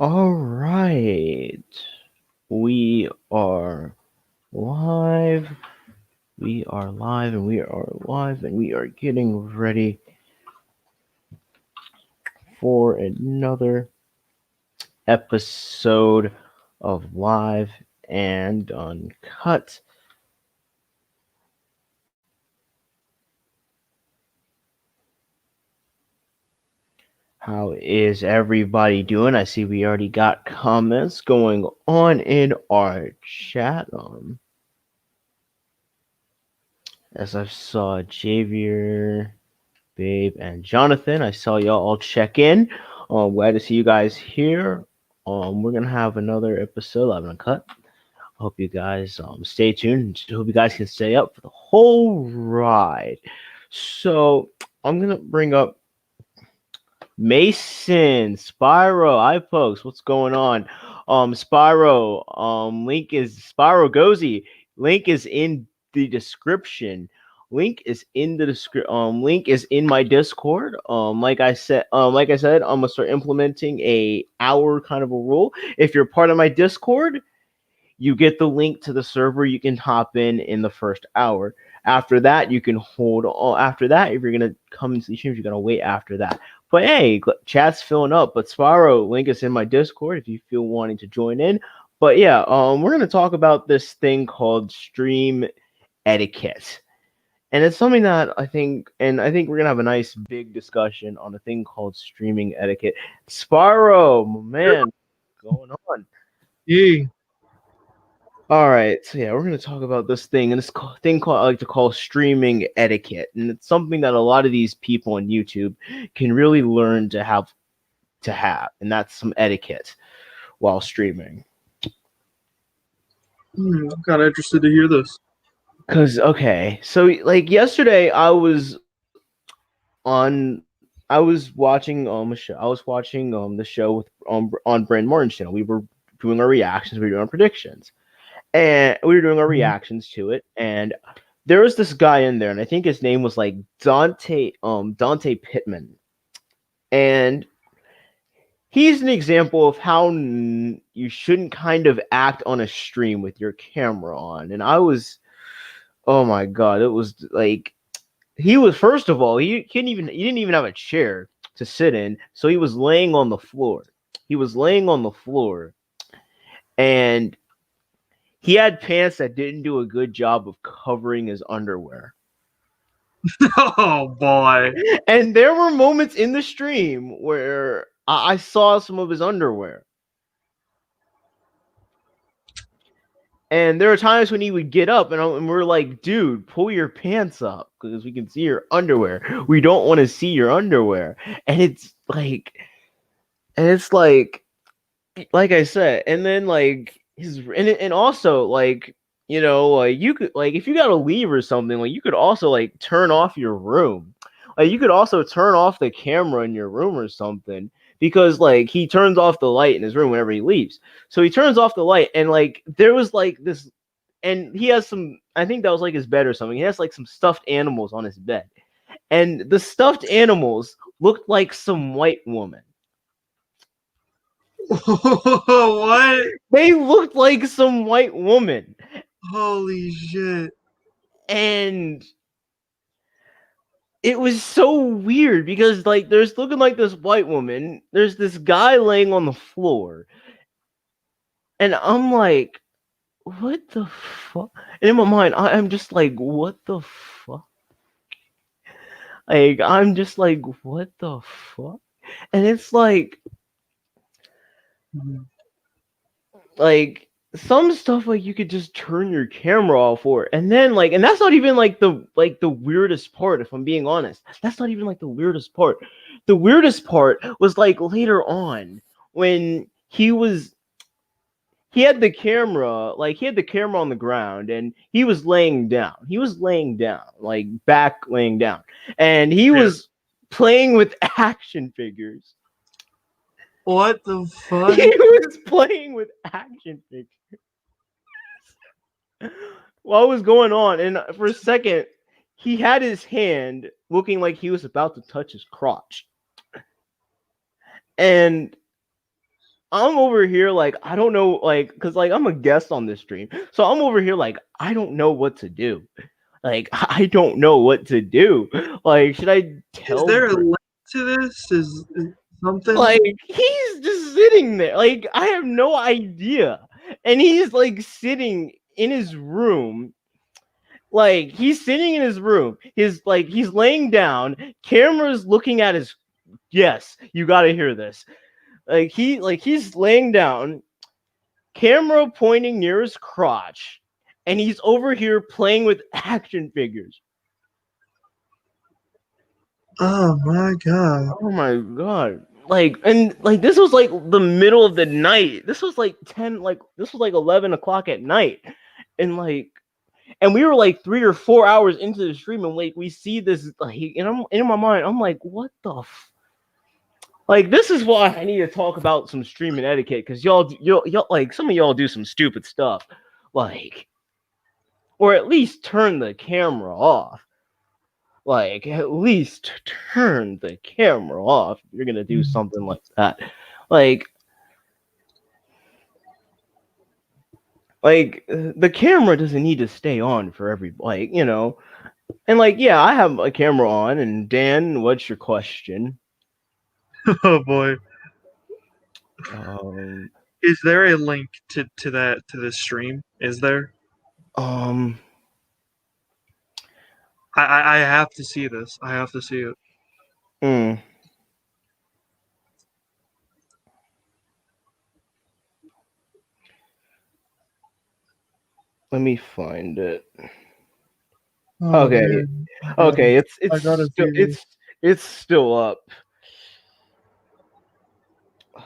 All right. We are live. We are live and we are live and we are getting ready for another episode of Live and Uncut. How is everybody doing? I see we already got comments going on in our chat. As I saw Javier, Babe, and Jonathan. I saw y'all all check in. Glad to see you guys here. We're gonna have another episode of Uncut. Hope you guys stay tuned. Hope you guys can stay up for the whole ride. So I'm gonna bring up Mason, Spyro, iPokes. What's going on? Spyro. Link is Spyro Gozy. Link is in the description. Link is in my Discord. Like I said, I'm gonna start implementing a hour kind of a rule. If you're part of my Discord, you get the link to the server. You can hop in the first hour. After that, you can hold on. After that, if you're gonna come into the streams, you gotta wait after that. But hey, chat's filling up. But Spyro, link is in my Discord if you feel wanting to join in. But yeah, we're gonna talk about this thing called stream etiquette, and it's something that I think we're gonna have a nice big discussion on a thing called streaming etiquette. Spyro, man, what's going on? Yay. All right, so yeah, we're gonna talk about this thing and thing called I like to call streaming etiquette, and it's something that a lot of these people on YouTube can really learn to have, and that's some etiquette while streaming. I'm kind of interested to hear this. Cause okay, so like yesterday, I was watching a show. I was watching the show with on Brand Martin's channel. We were doing our reactions. We were doing our predictions, and we were doing our Mhm. reactions to it. And there was this guy in there, and I think his name was like Dante Pittman, and he's an example of how you shouldn't kind of act on a stream with your camera on. And oh my god, it was like he was first of all he didn't even have a chair to sit in, so he was laying on the floor. He was laying on the floor, and he had pants that didn't do a good job of covering his underwear. Oh boy. And there were moments in the stream where I saw some of his underwear. And there were times when he would get up and we're like, dude, pull your pants up because we can see your underwear. We don't want to see your underwear. And it's like I said, and then like and also like you could like if you gotta leave or something, like you could also like turn off your room. Like you could also turn off the camera in your room or something because like he turns off the light in his room whenever he leaves. So he turns off the light and like there was like this and he has some I think that was like his bed or something. He has like some stuffed animals on his bed. And the stuffed animals looked like some white woman. What? They looked like some white woman. Holy shit. And it was so weird because like there's looking like this white woman, there's this guy laying on the floor, and I'm like, what the fuck? And in my mind, I'm just like, what the fuck? Like I'm just like, what the fuck? And it's Mhm. like some stuff like you could just turn your camera off for, and then like and that's not even like the weirdest part, if I'm being honest. That's not even like the weirdest part. The weirdest part was like later on when he had the camera on the ground and he was laying down like back laying down, and he Yeah. was playing with action figures. What the He fuck? was playing with action figures what was going on, and for a second he had his hand looking like he was about to touch his crotch, and I'm over here like I don't know, like, cause like I'm a guest on this stream, so I'm over here like I don't know what to do. Like I don't know what to do. Like, should I Is tell? there a link to this? Is something? Like he's just sitting there. Like I have no idea, and he's like sitting in his room. Like he's sitting in his room. His like he's laying down. Cameras looking at his. Yes, you got to hear this. He's laying down, camera pointing near his crotch, and he's over here playing with action figures. Oh my god. Oh my god. Like this was like the middle of the night. This was like 10, like this was like 11 o'clock at night. And like and we were like 3 or 4 hours into the stream, and like we see this like, and I'm in my mind, I'm like, what the like, this is why I need to talk about some streaming etiquette, because y'all like some of y'all do some stupid stuff, like, or at least turn the camera off. Like, at least turn the camera off if you're gonna do something like that. Like the camera doesn't need to stay on for every, like, you know. And like, yeah, I have a camera on. And Dan, what's your question? Oh boy. Um, Is there a link to this stream? Is there? um, I have to see this. I have to see it. hmm. Let me find it. Oh, Okay, man. okay, I gotta see this. it's still up. Oh, man.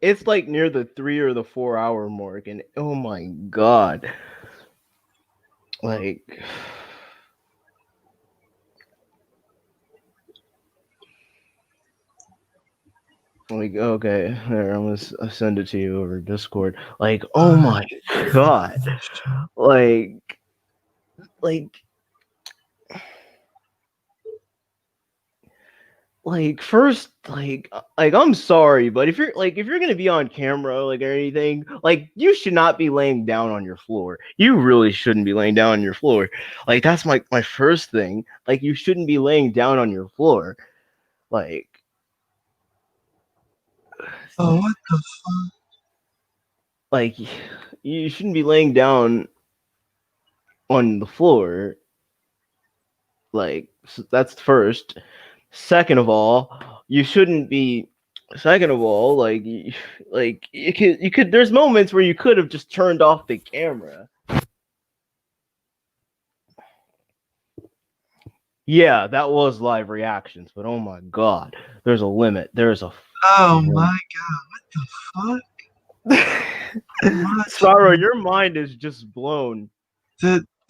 It's like near the 3 or the 4 hour mark, and oh my god, like. Like, okay, there, I'm gonna send it to you over Discord. Like, oh my god, like, like, first, like, I'm sorry, but if you're gonna be on camera, like, or anything, like, you should not be laying down on your floor. You really shouldn't be laying down on your floor. Like, that's my first thing. Like, you shouldn't be laying down on your floor. Like, Oh, what the fuck? like, you shouldn't be laying down on the floor. Like, so that's first. Second of all, you shouldn't be. Second of all, like you could. There's moments where you could have just turned off the camera. Yeah, that was live reactions, but oh my god, there's a limit. There's a. Oh my god! What the fuck? Sorrow, your mind is just blown.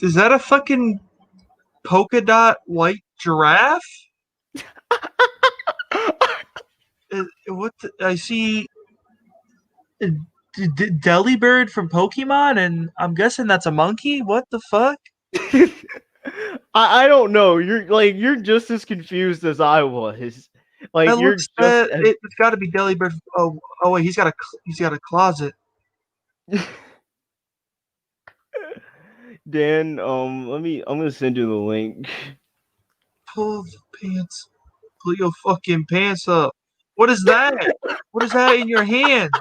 Is that a fucking polka dot white giraffe? What I see Delibird from Pokemon, and I'm guessing that's a monkey. What the fuck? I don't know. You're just as confused as I was. Like, That you're looks just as... it's got to be Delibird. Oh wait, he's got a closet. Dan, I'm gonna send you the link. Pull the pants. Pull your fucking pants up. What is that? What is that in your hand?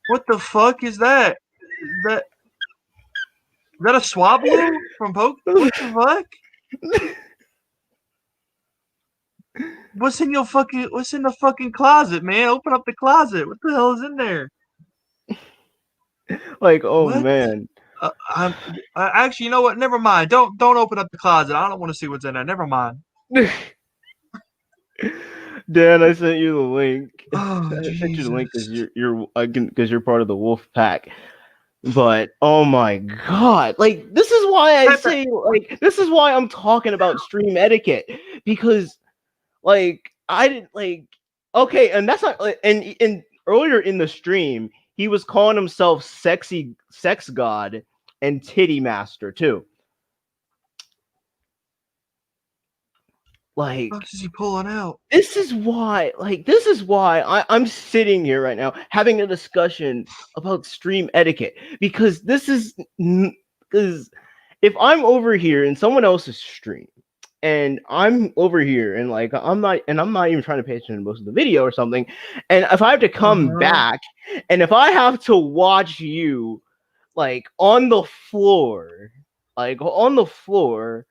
What the fuck is that? Is that a Swablu from Poke? What the fuck? What's in the fucking closet, man? Open up the closet. What the hell is in there? Like, oh What? man. Actually, you know what? Never mind. Don't open up the closet. I don't want to see what's in there. Never mind. Dan, I sent you the link. Oh, I sent you the link because Jesus. you're part of the wolf pack. But oh my god, like, this is why I say, like, this is why I'm talking about stream etiquette, because like I didn't, like, okay, and that's not like, and earlier in the stream he was calling himself sexy sex god and titty master too. Like, What is he pulling out? this is why I'm sitting here right now having a discussion about stream etiquette, because because if I'm over here in someone else's stream and I'm over here and like I'm not even trying to pay attention to most of the video or something, and if I have to come back and if I have to watch you like on the floor, like on the floor,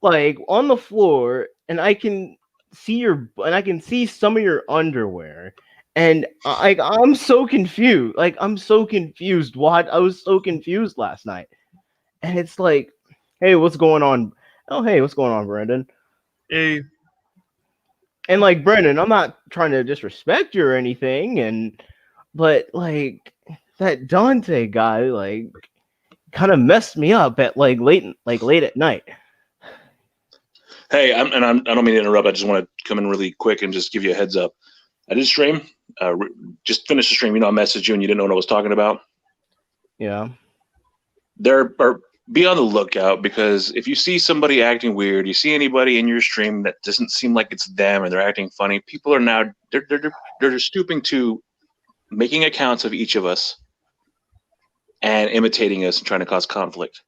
like on the floor, and I can see some of your underwear, and I'm so confused. Like I'm so confused. What I was so confused last night, and it's like, hey, what's going on? Oh, hey, what's going on, Brendan? Hey. And like Brendan, I'm not trying to disrespect you or anything, but like that Dante guy, like, kind of messed me up at late at night. Hey, I don't mean to interrupt. I just want to come in really quick and just give you a heads up. I did stream. Just finished the stream. You know, I messaged you and you didn't know what I was talking about. Yeah. Be on the lookout, because if you see somebody acting weird, you see anybody in your stream that doesn't seem like it's them and they're acting funny, people are now they're stooping to making accounts of each of us and imitating us and trying to cause conflict.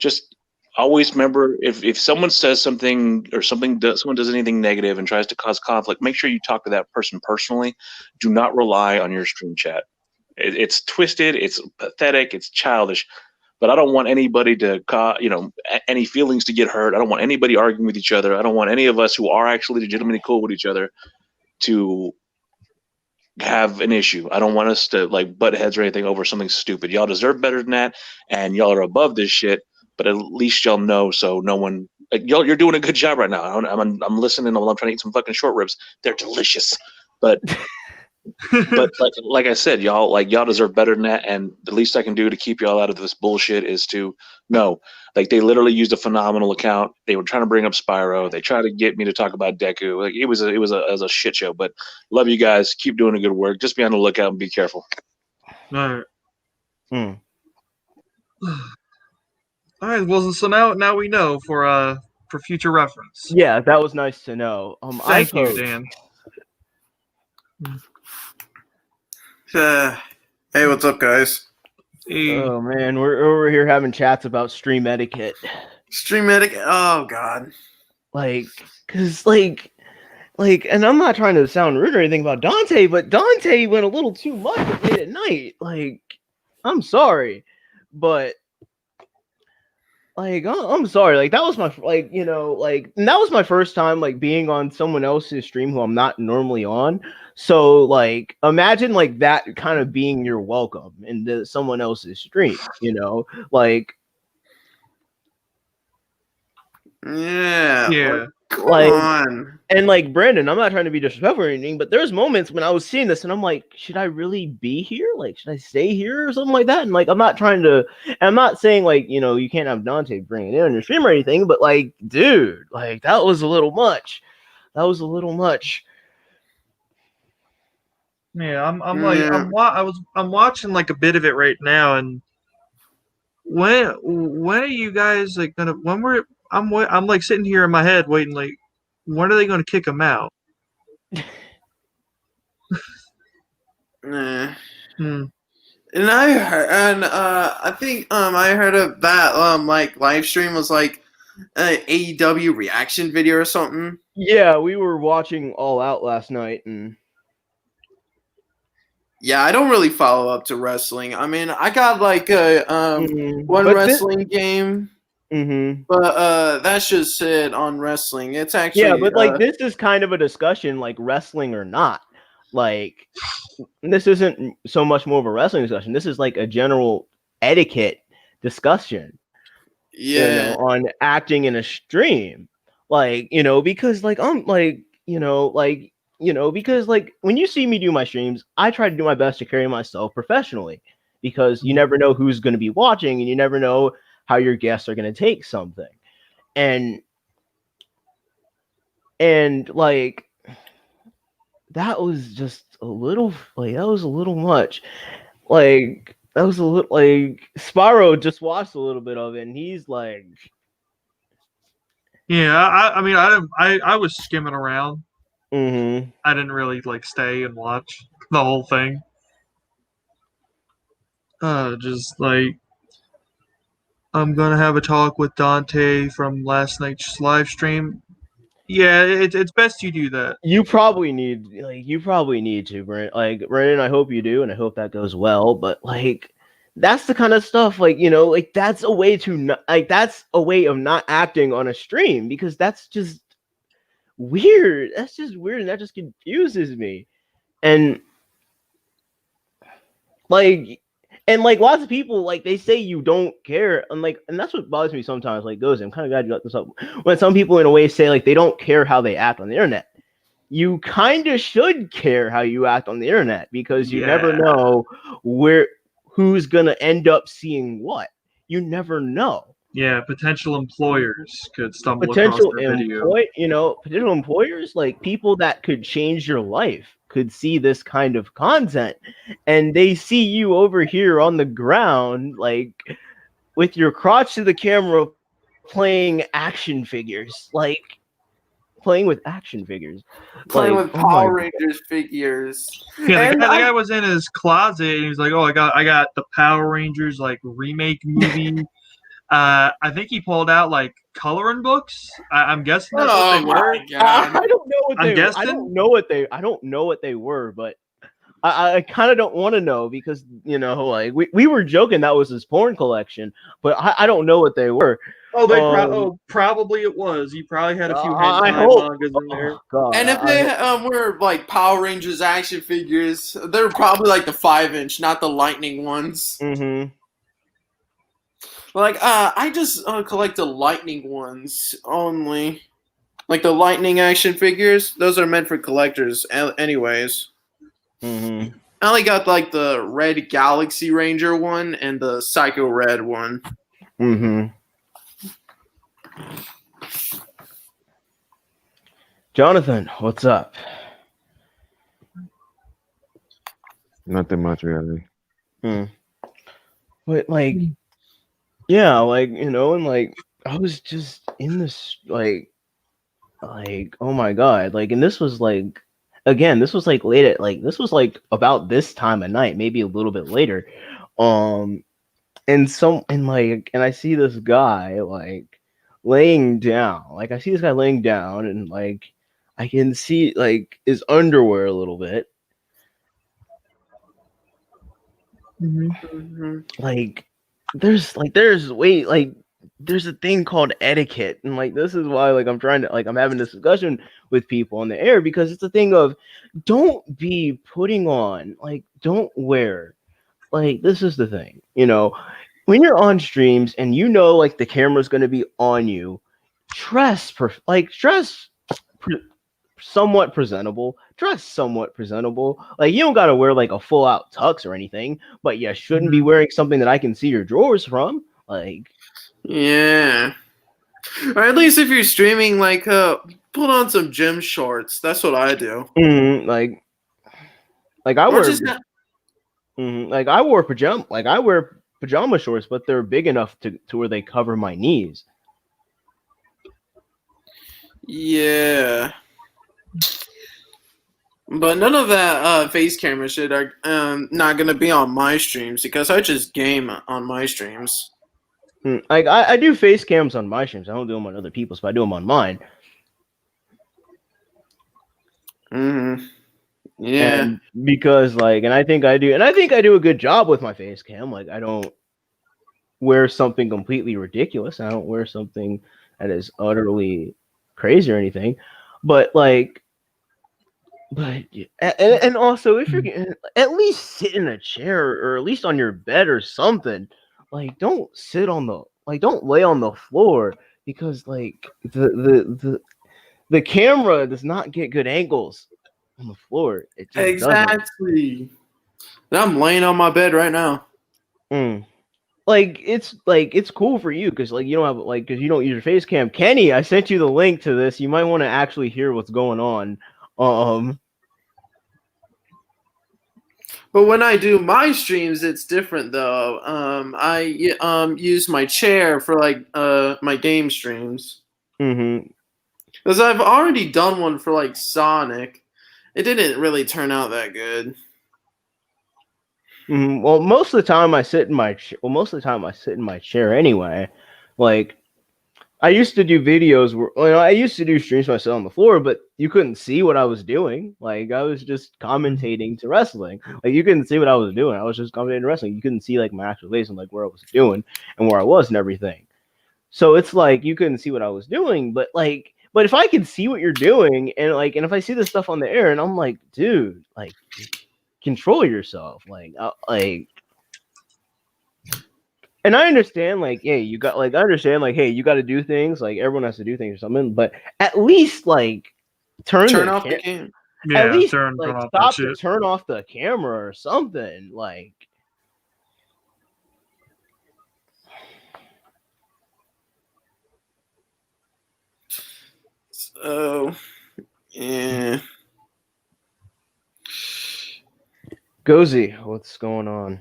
Just always remember, if someone says something or someone does anything negative and tries to cause conflict, make sure you talk to that person personally. Do not rely on your stream chat. It's twisted, it's pathetic, it's childish. But I don't want anybody to, any feelings to get hurt. I don't want anybody arguing with each other. I don't want any of us who are actually legitimately cool with each other to have an issue. I don't want us to like butt heads or anything over something stupid. Y'all deserve better than that, and y'all are above this shit. But at least y'all know, so no one. You're doing a good job right now. I'm listening while I'm trying to eat some fucking short ribs. They're delicious, but. But like I said, y'all deserve better than that, and the least I can do to keep y'all out of this bullshit is to know, like, they literally used a phenomenal account. They were trying to bring up Spyro. They tried to get me to talk about Deku. Like, it was a shit show. But love you guys. Keep doing the good work. Just be on the lookout and be careful. All right. All right. Well, so now we know for future reference. Yeah, that was nice to know. Thank you, Dan. Hey, what's up, guys? Hey. Oh man, we're over here having chats about stream etiquette. Stream etiquette? Oh god. Cause and I'm not trying to sound rude or anything about Dante, but Dante went a little too much late at night. Like, I'm sorry, but I'm sorry. Like, that was my and that was my first time being on someone else's stream who I'm not normally on. So imagine that kind of being your welcome into someone else's stream, Yeah. Come on. And Brandon, I'm not trying to be disrespectful or anything, but there's moments when I was seeing this and I'm like, should I really be here? Like, should I stay here or something like that? And I'm not trying to, and I'm not saying you can't have Dante bring it in on your stream or anything, but dude, that was a little much. That was a little much. Yeah, I'm watching a bit of it right now, and when are you guys gonna I'm sitting here in my head waiting when are they gonna kick him out? And I think I heard of that live stream was an AEW reaction video or something. Yeah, we were watching All Out last night, and yeah, I don't really follow up to wrestling. I mean, I got one wrestling game. Mm-hmm. But that's just it on wrestling. It's actually but this is kind of a discussion wrestling or not. This isn't so much more of a wrestling discussion. This is a general etiquette discussion. Yeah, on acting in a stream, because because when you see me do my streams, I try to do my best to carry myself professionally, because you never know who's going to be watching and you never know how your guests are going to take something. And that was just a little that was a little much. That was a little Spyro just watched a little bit of it and he's Yeah, I mean, I was skimming around. Mm-hmm. I didn't really like stay and watch the whole thing. Just like I'm gonna have a talk with Dante from last night's live stream. Yeah, it's best you do that. You probably need to, Brent. Like, Brandon, I hope you do, and I hope that goes well. But like, that's the kind of stuff, like, like that's a way to not, like, that's a way of not acting on a stream, because that's just weird. That's just weird, and that just confuses me. And like, lots of people, like, they say you don't care, and that's what bothers me sometimes. Like, goes, I'm kind of glad you got this up. When some people in a way say like they don't care how they act on the internet, you kind of should care how you act on the internet, because you never know who's gonna end up seeing what. You never know. Yeah, potential employers could stumble across their video. Potential employers, like people that could change your life, could see this kind of content, and they see you over here on the ground, like with your crotch to the camera, playing action figures, like playing with action figures, Playing like, with oh my Power Rangers figures. Yeah, And the guy was in his closet and he was like, "Oh, I got the Power Rangers like remake movie." I think he pulled out like coloring books. I'm guessing that's what they oh were. my god. I don't know what I'm they. guessing. I don't know what they were, but I kind of don't want to know, because like we were joking that was his porn collection, but I don't know what they were. Oh, probably it was. He probably had a few I hentai hope. mangas in there. Oh, God, And if they were like Power Rangers action figures, they're probably like the 5-inch, not the lightning ones. Mm-hmm. Like, I just collect the lightning ones only. Like the lightning action figures, those are meant for collectors, anyways. Mm-hmm. I only got like the Red Galaxy Ranger one and the Psycho Red one. Mm-hmm. Jonathan, what's up? Nothing much really. But like, yeah, like, and like I was just in this like oh my God, like, and this was like, again, this was like late at, like, this was like about this time of night, maybe a little bit later, and I see this guy like laying down, and like I can see like his underwear a little bit. Mm-hmm. Like there's a thing called etiquette, and like this is why, like, I'm having this discussion with people on the air, because it's a thing of, don't be putting on, like, don't wear, like, this is the thing, when you're on streams and like the camera's going to be on you, dress somewhat presentable. Like, you don't gotta wear like a full out tux or anything, but you shouldn't be wearing something that I can see your drawers from. Like, yeah. Or at least if you're streaming, like, put on some gym shorts. That's what I do. Like I Or wear, just like I wear pajama shorts, but they're big enough to where they cover my knees. yeah. But none of that face camera shit are not gonna be on my streams, because I just game on my streams. Like, I do face cams on my streams. I don't do them on other people's, but I do them on mine. Mm-hmm. Yeah. And because like, and I think I do a good job with my face cam. Like, I don't wear something completely ridiculous. I don't wear something that is utterly crazy or anything. But like, and also, if you're at least sit in a chair, or at least on your bed or something. Like, don't lay on the floor, because like the camera does not get good angles on the floor. It just Exactly. I'm laying on my bed right now. Like, it's cool for you, because like you don't have, like, because you don't use your face cam. Kenny, I sent you the link to this. You might want to actually hear what's going on. But when I do my streams, it's different though. I use my chair for like my game streams. Mm-hmm. Because I've already done one for like Sonic. It didn't really turn out that good. Mm-hmm. Well, most of the time I sit in my chair anyway. Like, I used to do videos where I used to do streams myself on the floor, but you couldn't see what I was doing. Like, I was just commentating to wrestling. Like, you couldn't see what I was doing. I was just commentating to wrestling. You couldn't see like my actual face and like where I was doing and where I was and everything. So it's like you couldn't see what I was doing, but if I could see what you're doing and if I see this stuff on the air and I'm like, dude, like, control yourself, and I understand, like, hey, you got to do things, like everyone has to do things or something, but at least Turn off the game. Yeah, at least turn off that stop to shit. turn off the camera or something, like. So, yeah. Gozy, what's going on?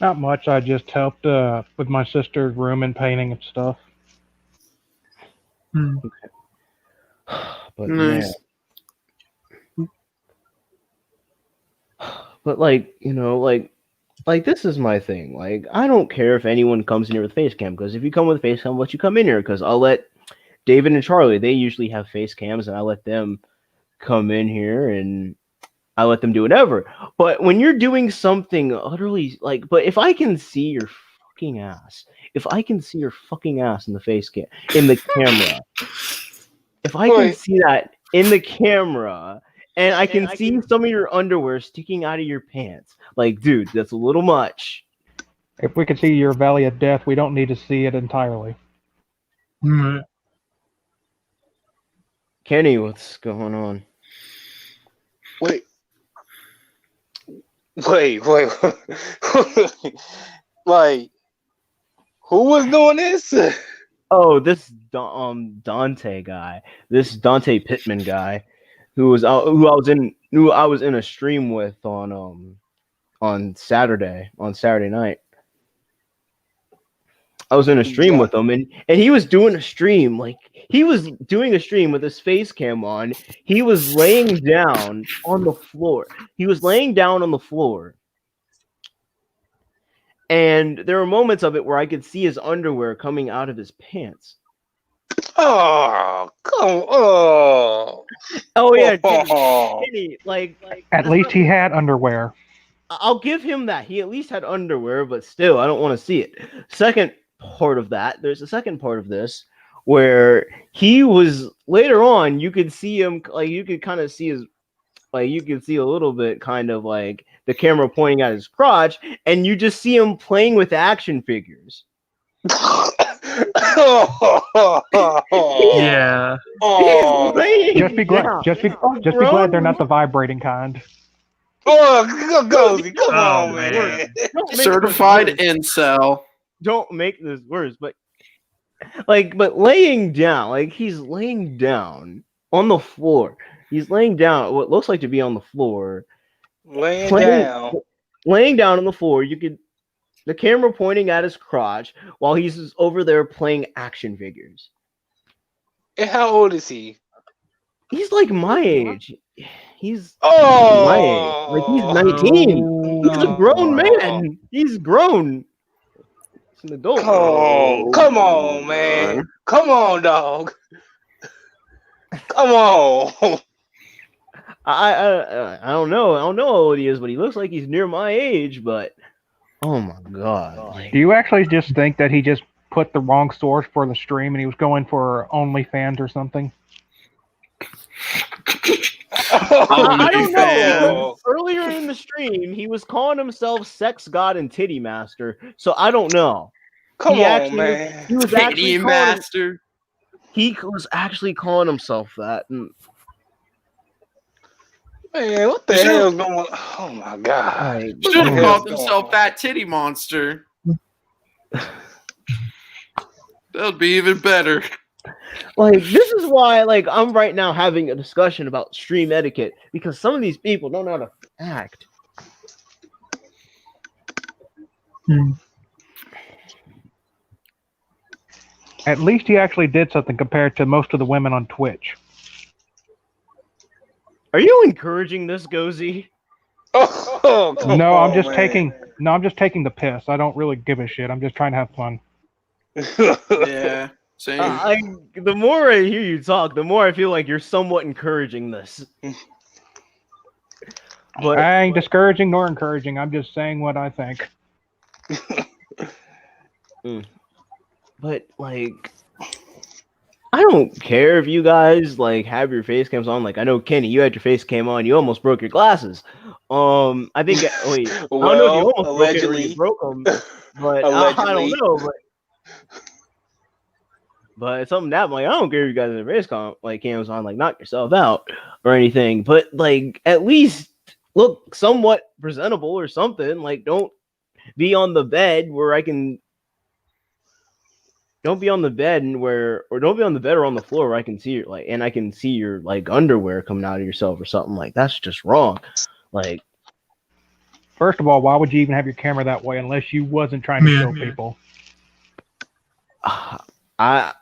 Not much. I just helped with my sister's room and painting and stuff. But Nice. man, but this is my thing. Like, I don't care if anyone comes in here with face cam, because if you come with face cam, I'll let you come in here, because I'll let David and Charlie, they usually have face cams, and I let them come in here and I let them do whatever. But when you're doing something utterly but if I can see your fucking ass, in the face cam, in the camera, if I can see that in the camera, and I can see some of your underwear sticking out of your pants, like, dude, that's a little much. If we could see your valley of death, we don't need to see it entirely. Mm. Kenny, what's going on? Wait. Like, who was doing this? Oh, this Dante guy, this Dante Pittman guy, who I was in a stream with on Saturday night. I was in a stream with him, and he was doing a stream, with his face cam on. He was laying down on the floor. And there were moments of it where I could see his underwear coming out of his pants. Oh, come on. Oh yeah, Kenny, At least he had underwear. I'll give him that. He at least had underwear, but still, I don't want to see it. There's a second part of this where he was later on. You could see him, you could kind of see his, you could see a little bit, kind of like the camera pointing at his crotch, and you just see him playing with action figures. Yeah. Oh, Just be glad. Just be glad they're not the vibrating kind. oh, Gozy, come on, man. Certified incel. Don't make this worse, but laying down, he's laying down on the floor. He's laying down what looks like to be on the floor. Laying down. Laying down on the floor. The camera pointing at his crotch while he's over there playing action figures. And how old is he? He's like my age. He's Oh, my age. He's 19. He's a grown man. He's grown. He's an adult. Oh, come on, man. Come on, dog. Come on. I don't know. I don't know how old he is, but he looks like he's near my age. But oh my god! Do you actually just think that he just put the wrong source for the stream and he was going for OnlyFans or something? I don't know. Earlier in the stream, he was calling himself Sex God and Titty Master. So I don't know. Come on, man. He was Titty Master. He was actually calling himself that. Man, what the hell is going on? Oh my god. He should have called himself Fat Titty Monster. That would be even better. This is why, I'm right now having a discussion about stream etiquette, because some of these people don't know how to act. At least he actually did something compared to most of the women on Twitch. Are you encouraging this, Gozy? Oh, come No, on, I'm just man. taking the piss. I don't really give a shit. I'm just trying to have fun. Yeah, same. The more I hear you talk, the more I feel like you're somewhat encouraging this. But I ain't discouraging nor encouraging. I'm just saying what I think. But like, I don't care if you guys like have your face cams on. Like, I know Kenny, you had your face cam on. You almost broke your glasses. I think. Wait, I don't know if you almost broke it or you broke them. But I don't know. But it's something that like I don't care if you guys have your face cams on. Like, knock yourself out or anything. But like, at least look somewhat presentable or something. Like, don't be on the bed where I can. Don't be on the bed don't be on the bed or on the floor where I can see your and I can see your like underwear coming out of yourself or something. Like, that's just wrong. Like, First of all, why would you even have your camera that way unless you wasn't trying to show people?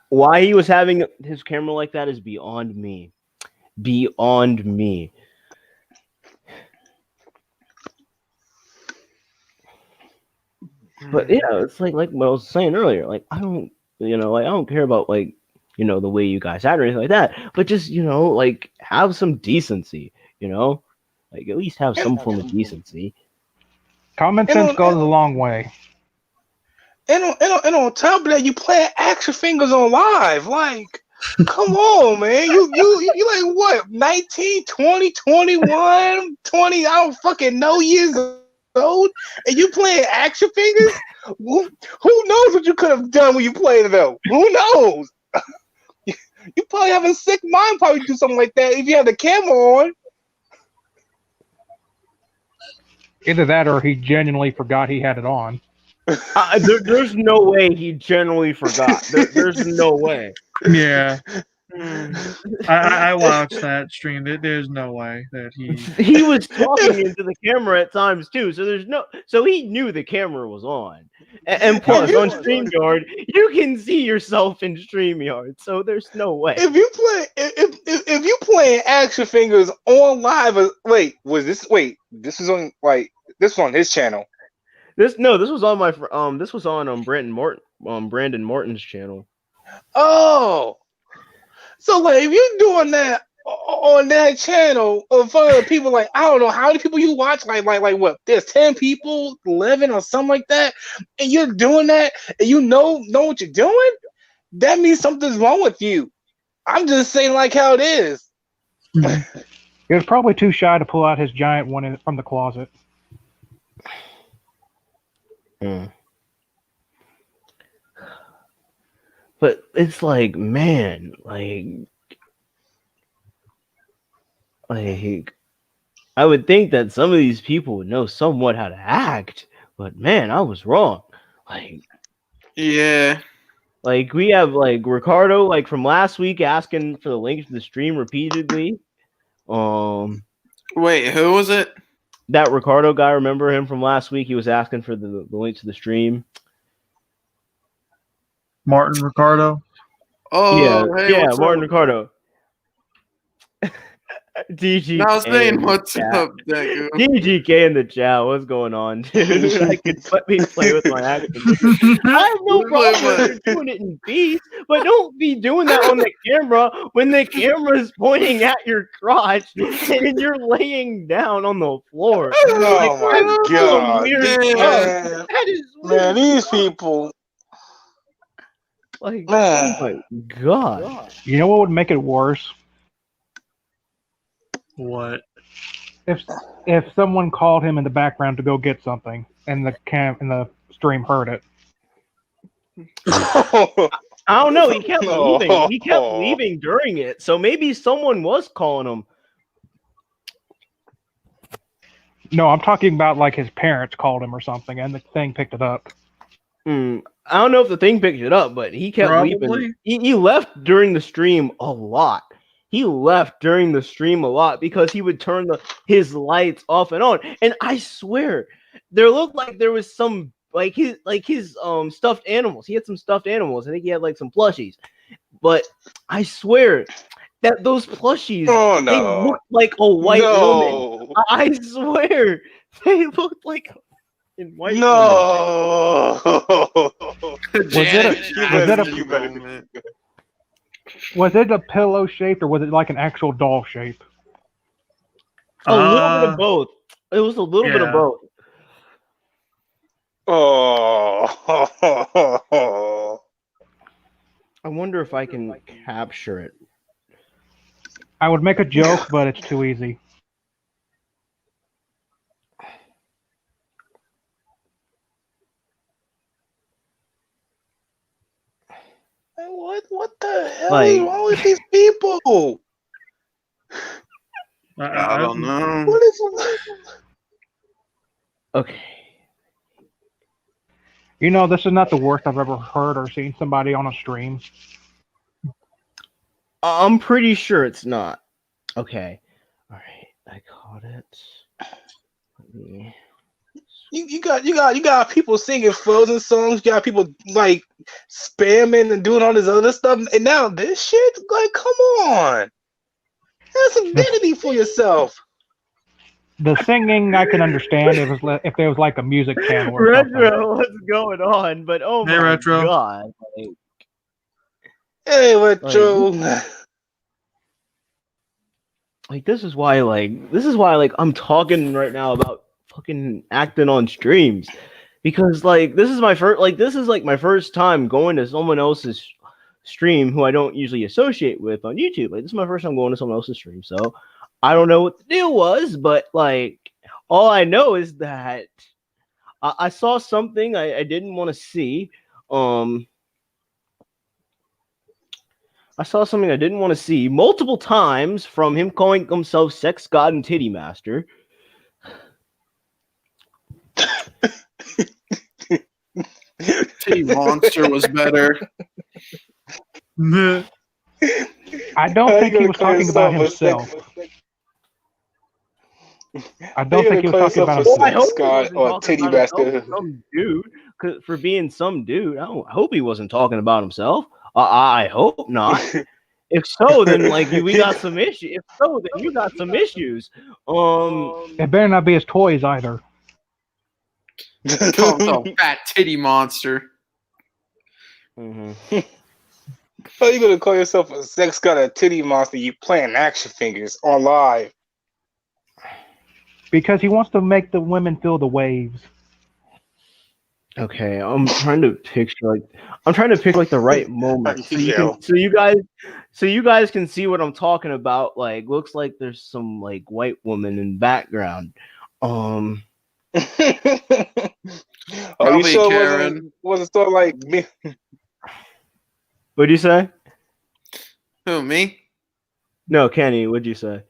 Why he was having his camera like that is beyond me. Beyond me. But yeah, it's like what I was saying earlier. Like, I don't care about like, the way you guys act or anything like that. But just, like, have some decency, like at least have some form of decency. Common sense goes a long way. And on top of that, you play action fingers on live. Like, come on, man. You like what? 19, 20, 21, 20, I don't fucking know years old. And you playing action fingers? Who knows what you could have done when you played it though? Who knows? You probably have a sick mind probably do something like that if you have the camera on. Either that or he genuinely forgot he had it on. There's no way he genuinely forgot. There's no way. Yeah. I watched that stream. There's no way that he was talking into the camera at times too. So he knew the camera was on. And plus, on StreamYard, you can see yourself in StreamYard. So there's no way. If you playing action fingers on live, this was on his channel. This was on my this was on Brandon Morton's channel. Oh. So like if you're doing that on that channel in front of people, like I don't know how many people you watch, like what? There's 10 people, 11 or something like that, and you're doing that, and you know what you're doing. That means something's wrong with you. I'm just saying like how it is. He was probably too shy to pull out his giant one from the closet. But it's like, man, like I would think that some of these people would know somewhat how to act, but man, I was wrong. Like, yeah, like we have like Ricardo, like from last week, asking for the link to the stream repeatedly. Wait, who was it? That Ricardo guy, remember him from last week? He was asking for the link to the stream. Martin Ricardo. Oh, yeah, Martin Ricardo. DGK. I was saying, what's up, Deku? DGK in the chat. What's going on, dude? I could let me play with my accent. I have no problem with doing it in peace, but don't be doing that on the camera when the camera is pointing at your crotch and you're laying down on the floor. Oh my god! That is weird. Man, these people. Like, oh my god! You know what would make it worse? What? If someone called him in the background to go get something, and the stream heard it. I don't know. He kept leaving. He kept leaving during it. So maybe someone was calling him. No, I'm talking about like his parents called him or something, and the thing picked it up. I don't know if the thing picked it up, but he kept leaving. He left during the stream a lot. He left during the stream a lot because he would turn his lights off and on. And I swear, there looked like there was some his stuffed animals. He had some stuffed animals. I think he had like some plushies. But I swear that those plushies, Oh they no. looked like a white woman. No. I swear they looked like a white woman. No. Janet, You better. moment. Was it a pillow shaped or was it like an actual doll shape? A little bit of both. It was a little bit of yeah. both. Oh. I wonder if I can capture it. I would make a joke, but it's too easy. What the hell Like- is wrong with these people? I don't know. What is Okay. You know, this is not the worst I've ever heard or seen somebody on a stream. I'm pretty sure it's not. Okay. All right. I caught it. Let me... you got people singing Frozen songs, you got people like spamming and doing all this other stuff, and now this shit? Like, come on. Have some dignity for yourself. The singing I can understand if there was like a music channel or something. Retro, what's going on? But oh Hey, my Retro. god. Like, Hey, Retro. this is why I'm talking right now about fucking acting on streams. Because this is my first time going to someone else's stream who I don't usually associate with on YouTube. Like, this is my first time going to someone else's stream, so I don't know what the deal was, but all I know is that I saw something I didn't want to see. I saw something I didn't want to see multiple times from him calling himself Sex God and Titty Master. Titty Monster was better. I don't think he was talking about himself. I don't think he was talking about Well, I himself. hope he wasn't or talking Titty about himself, Master. some dude, for being some dude. I hope he wasn't talking about himself. I hope not. If so, then we got some issues. If so, then you got some issues. It better not be his toys either. Call himself Fat Titty Monster. mhm. How you gonna call yourself a sex god or titty monster? You playing action figures on live. Because he wants to make the women feel the waves. Okay, I'm trying to pick the right moment so you guys can see what I'm talking about. Looks like there's some white woman in background. Are Probably you sure Karen. wasn't sort of like me? What'd you say? Who, me? No, Kenny, what'd you say?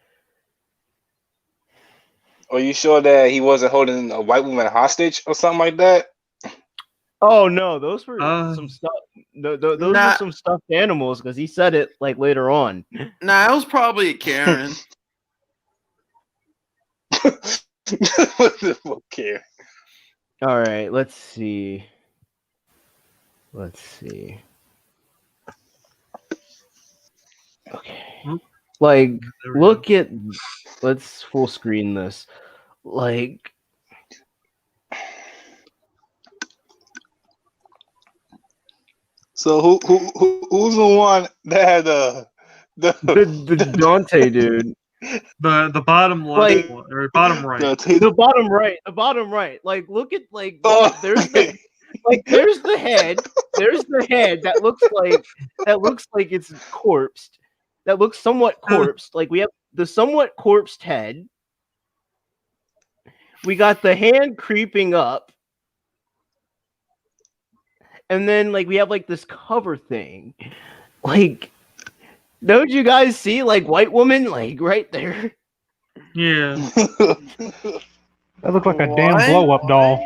Are you sure that he wasn't holding a white woman hostage or something like that? Oh no, those were some stuff. Those were Nah. some stuffed animals because he said it later on. Nah, it was probably a Karen. Okay. All right, let's see. Okay, look at. Let's full screen this. So who's the one that had the the Dante dude. The bottom left or bottom right. The bottom right. Look at Oh. there's the there's the head. There's the head that looks like it's corpsed. That looks somewhat corpsed. We have the somewhat corpsed head. We got the hand creeping up. And then we have this cover thing. Don't you guys see white woman right there? Yeah. That looks like a damn blow up doll.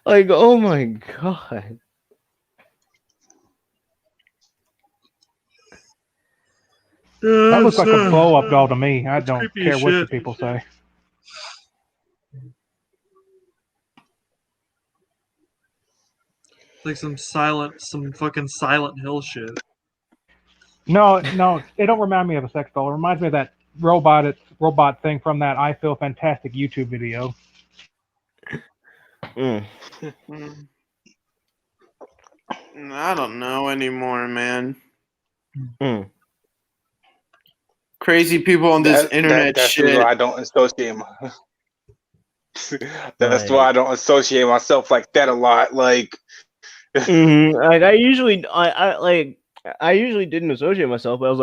Oh my god. That looks like a blow up doll to me. I don't creepy care as what you shit. people say. Like some fucking Silent Hill shit. No, it don't remind me of a sex doll. It reminds me of that robot thing from that I Feel Fantastic YouTube video. Mm. I don't know anymore, man. Mm. Crazy people on this internet that's shit. why I don't associate that's Right. why I don't associate myself like that a lot. Like, Like I usually didn't associate myself, but I was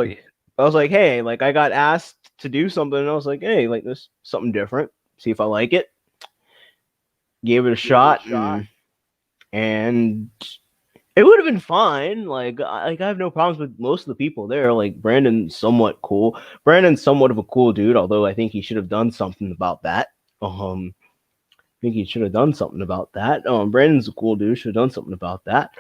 like, hey, like I got asked to do something, and I was like, hey, like this something different. See if I like it. Gave it a shot, and it would have been fine. Like I have no problems with most of the people there. Like Brandon's somewhat cool. Brandon's somewhat of a cool dude, although I think he should have done something about that. I think he should have done something about that. Brandon's a cool dude, should have done something about that.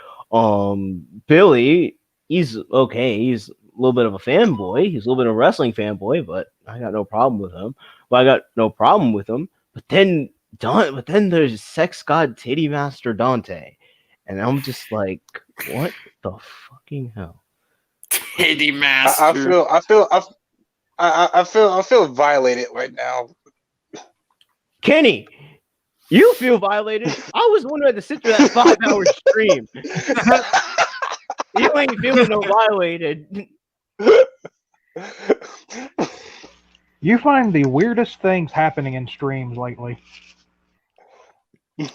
Billy, he's okay. He's a little bit of a fanboy. He's a little bit of a wrestling fanboy, but I got no problem with him. But then there's Sex God Titty Master Dante. And I'm just like, what the fucking hell? Titty Master. I feel violated right now. Kenny, you feel violated. I was the one who had to sit through that 5-hour stream. You ain't feeling no violated. You find the weirdest things happening in streams lately.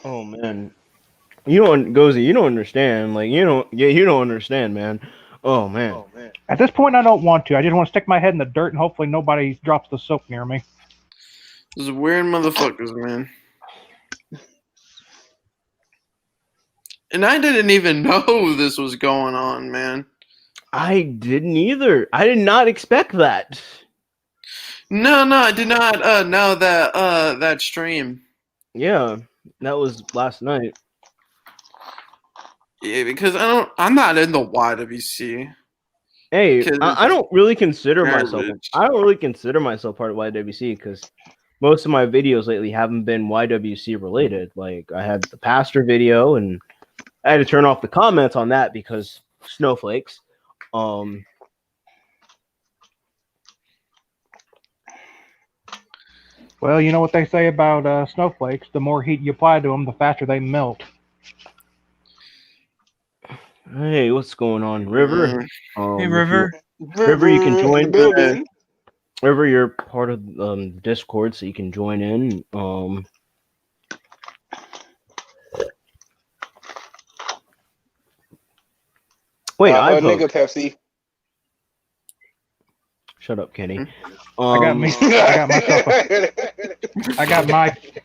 Oh man. You don't Gozy, you don't understand. Like you don't understand, man. Oh man. At this point, I don't want to. I just want to stick my head in the dirt and hopefully nobody drops the soap near me. Those weird motherfuckers, man. And I didn't even know this was going on, man. I didn't either. I did not expect that. No, I did not know that stream. Yeah, that was last night. Yeah, because I'm not in the YWC. Hey, I don't really consider myself. Garbage. I don't really consider myself part of YWC because most of my videos lately haven't been YWC related. Like I had the pastor video, and I had to turn off the comments on that because snowflakes. Well, you know what they say about snowflakes. The more heat you apply to them, the faster they melt. Hey, what's going on, River? Hey, River. River, you can join. Building. River, you're part of Discord, so you can join in. Wait, nigga Pepsi. Shut up, Kenny. I got my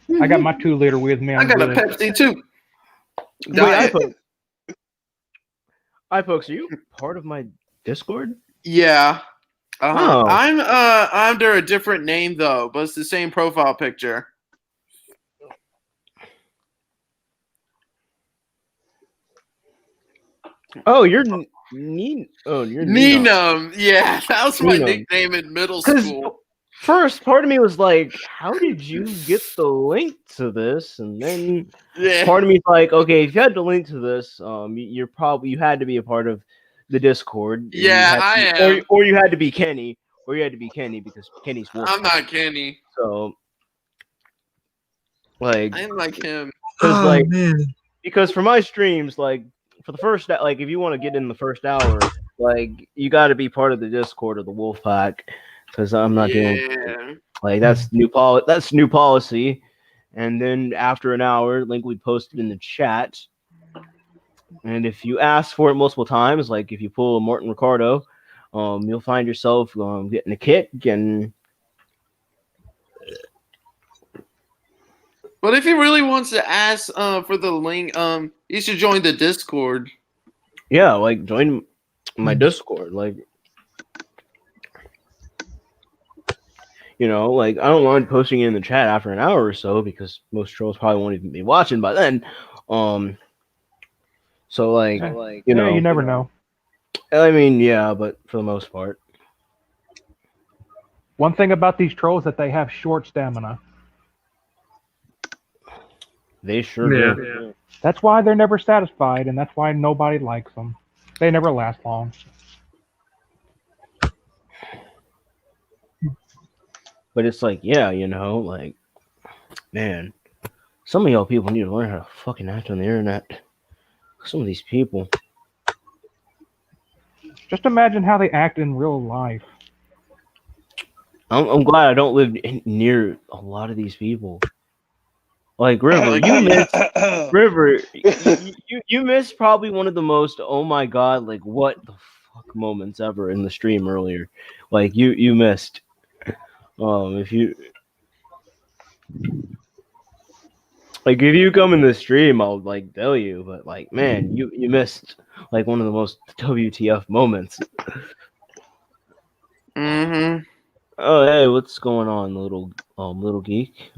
2-liter with me. I got a Pepsi too. Wait, iPokes, are you part of my Discord? Yeah. Oh. I'm under a different name though, but it's the same profile picture. Oh, you're Nina. Oh, you're Neenum. Yeah, that was my Neenum. nickname in middle school. First, part of me was like, "How did you get the link to this?" And then Yeah. part of me is like, "Okay, if you had the link to this, you had to be a part of the Discord." And Yeah, I am. Or you had to be Kenny, because Kenny's Wolf. I'm not Kenny. So, like, I'm like him. Oh man. because for my streams, like for the first, like if you want to get in the first hour, like you got to be part of the Discord or the Wolf Pack, because I'm not doing like that's new policy. And then after an hour, link we posted in the chat. And if you ask for it multiple times, like if you pull a Morton Ricardo, you'll find yourself getting a kick. And But if he really wants to ask for the link, he should join the Discord. yeah, like join my Discord. Like, you know, like I don't mind posting it in the chat after an hour or so because most trolls probably won't even be watching by then. So like, you know, you never know. I mean, yeah, but for the most part. One thing about these trolls that they have short stamina. They sure do. That's why they're never satisfied, and that's why nobody likes them. They never last long. But it's like, yeah, like, man, some of y'all people need to learn how to fucking act on the internet. Some of these people. Just imagine how they act in real life. I'm glad I don't live near a lot of these people. Like River, you missed you missed probably one of the most oh my god, like what the fuck moments ever in the stream earlier. Like you missed. If you come in the stream, I'll like tell you, but like man, you missed like one of the most WTF moments. Mm-hmm. Oh hey, what's going on, little geek?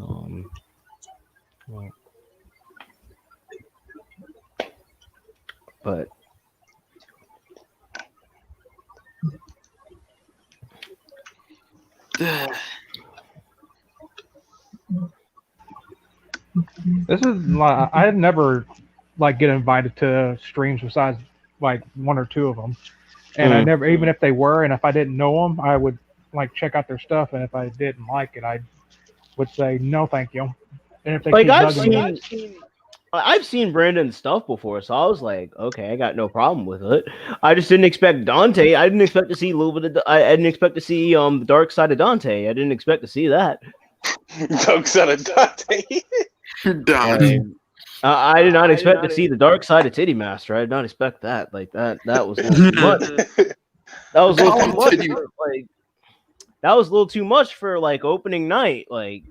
But This is like I'd never like get invited to streams besides like one or two of them, and I never, even if they were, and if I didn't know them, I would like check out their stuff, and if I didn't like it, I would say no, thank you. And if they like keep I've seen Brandon's stuff before, so I was like, okay, I got no problem with it. I just didn't expect Dante. I didn't expect to see a little bit of. I didn't expect to see the dark side of Dante. I didn't expect to see that. Dark side of Dante. I did not expect to see the dark side of Titty Master. I did not expect that. Like that was a little too much. That was a little too much. Like that was a little too much for like opening night. Like.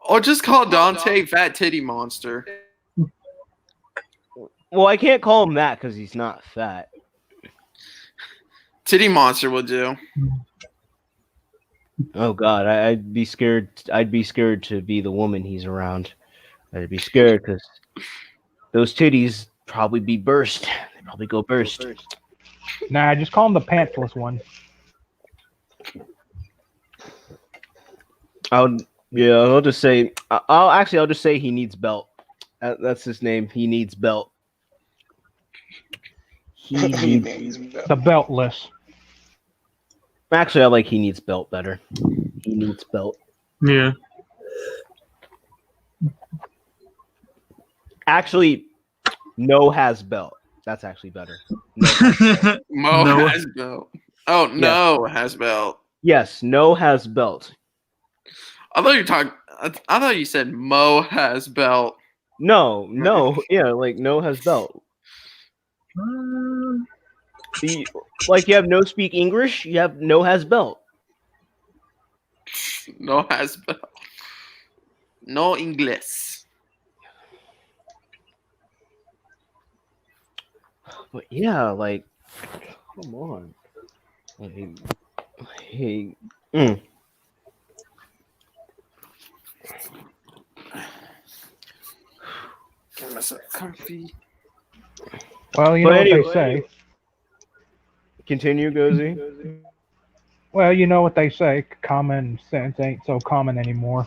Or just call Dante Fat Titty Monster. Well, I can't call him that because he's not fat. Titty Monster will do. Oh God, I'd be scared. I'd be scared to be the woman he's around. I'd be scared because those titties probably be burst. They probably go burst. Nah, just call him the pantsless one. I'll just say. I'll just say he needs belt. That's his name. He needs belt. He needs the beltless. Actually, I like he needs belt better. He needs belt. Yeah. Actually, no has belt. That's actually better. Mo has belt. Oh, no has belt. Yes, no has belt. I thought you said Mo has belt. No, yeah, like no has belt. Like you have no speak English, you have no has belt. No has belt. No English. But yeah, like, come on. Hey. Get myself comfy. Well, you know what they say. Continue, Gozy. Well, you know what they say. Common sense ain't so common anymore.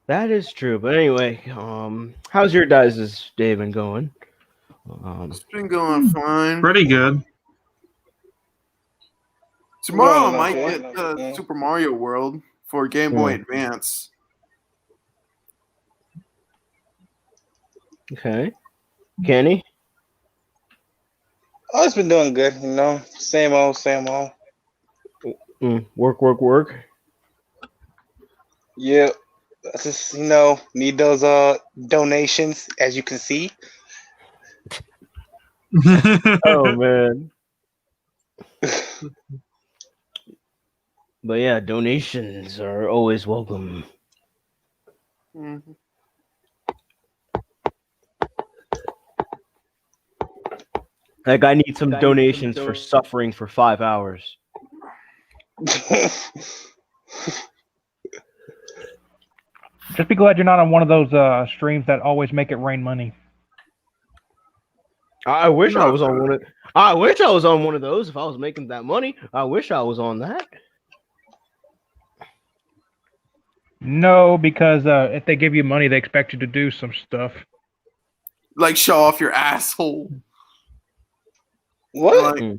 That is true. But anyway, how's your guys' day been going? It's been going fine. Pretty good. Tomorrow I might get Super Mario World for Game Boy Advance. Okay. Kenny? Oh, it's been doing good, you know. Same old. Work. Yeah. That's just, need those donations, as you can see. Oh man. But yeah, donations are always welcome. Mm-hmm. That guy needs some donations for suffering for 5 hours. Just be glad you're not on one of those streams that always make it rain money. I wish I was on one of. I wish I was on one of those. If I was making that money, I wish I was on that. No, because if they give you money, they expect you to do some stuff. Like show off your asshole. What? Like,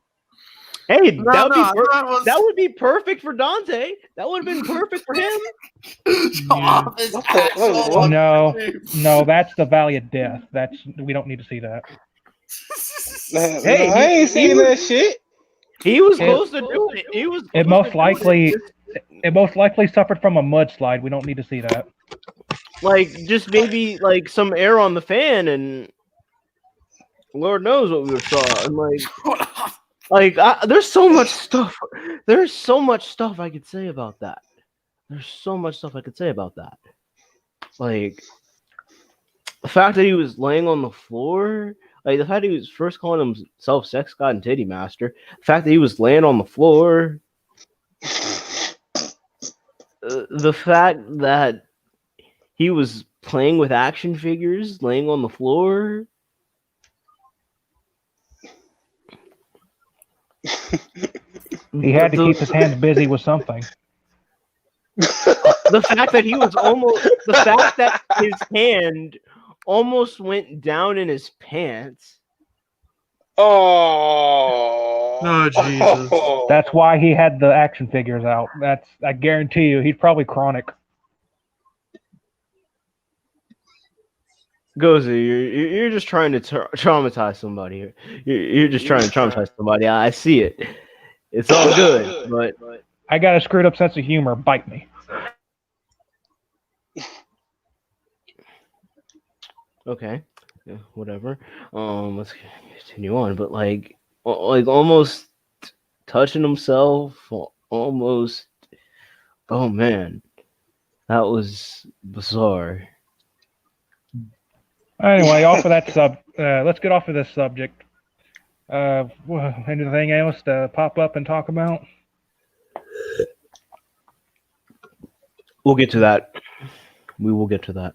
Hey, no, that would no, be that was that would be perfect for Dante. That would have been perfect for him. show off his What the- asshole. what? No, that's the Valley of Death. We don't need to see that. Man, Hey, no, I ain't he seen was- that shit. He was It- close to doing it. He was. It close most to doing likely, it. it most likely suffered from a mudslide. We don't need to see that. Like just maybe like some air on the fan, and Lord knows what we would saw. And there's so much stuff. There's so much stuff I could say about that. There's so much stuff I could say about that. Like the fact that he was laying on the floor. Like the fact that he was first calling himself sex god and titty master. The fact that he was laying on the floor. The fact that he was playing with action figures, laying on the floor. He had to keep his hands busy with something. The fact that the fact that his hand almost went down in his pants. Oh. Oh, Jesus. That's why he had the action figures out. I guarantee you, he's probably chronic. Gozy, you're just trying to traumatize somebody. You're just trying to traumatize somebody. I see it. It's all good, but I got a screwed up sense of humor. Bite me. okay, yeah, whatever. Let's continue on. But like almost touching himself, almost. Oh man, that was bizarre. Anyway, off of that let's get off of this subject. Anything else to pop up and talk about? We'll get to that. We will get to that.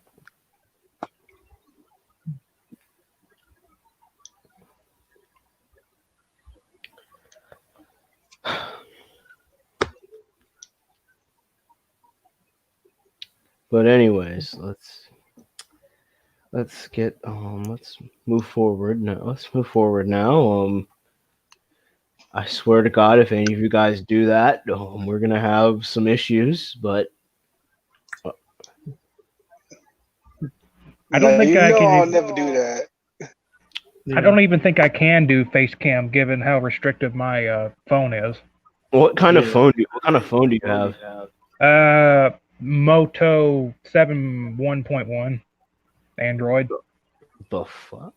But anyways, let's get let's move forward now. I swear to God, if any of you guys do that, we're gonna have some issues. But I don't think I can. I'll never do that. I don't even think I can do face cam given how restrictive my phone is. what kind of phone do you have? Moto 7 1.1 Android. The fuck?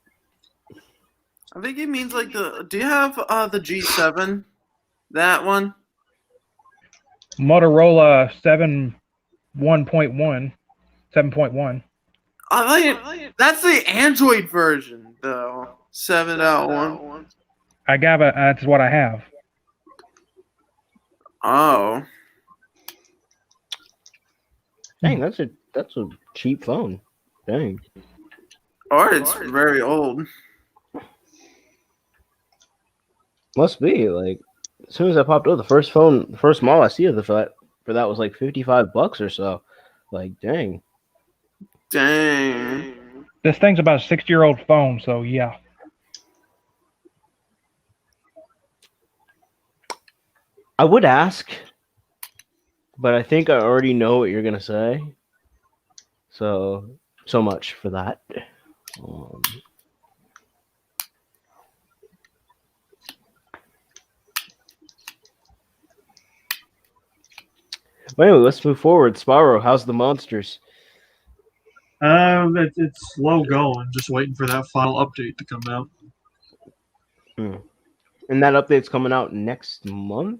I think it means like the. Do you have the G7? That one. Motorola 7 1.1 7.1. I think that's the Android version though. 7.1. I got it. That's what I have. Oh. Dang, that's a cheap phone. Dang. Or it's very old. Must be like as soon as I popped up, the first model I see of for that was like $55 or so. Like, dang. Dang. This thing's about a 6-year-old phone, so yeah. I would ask, but I think I already know what you're gonna say. So much for that. But anyway, let's move forward. Spyro, how's the monsters? It's slow going. Just waiting for that final update to come out. And that update's coming out next month?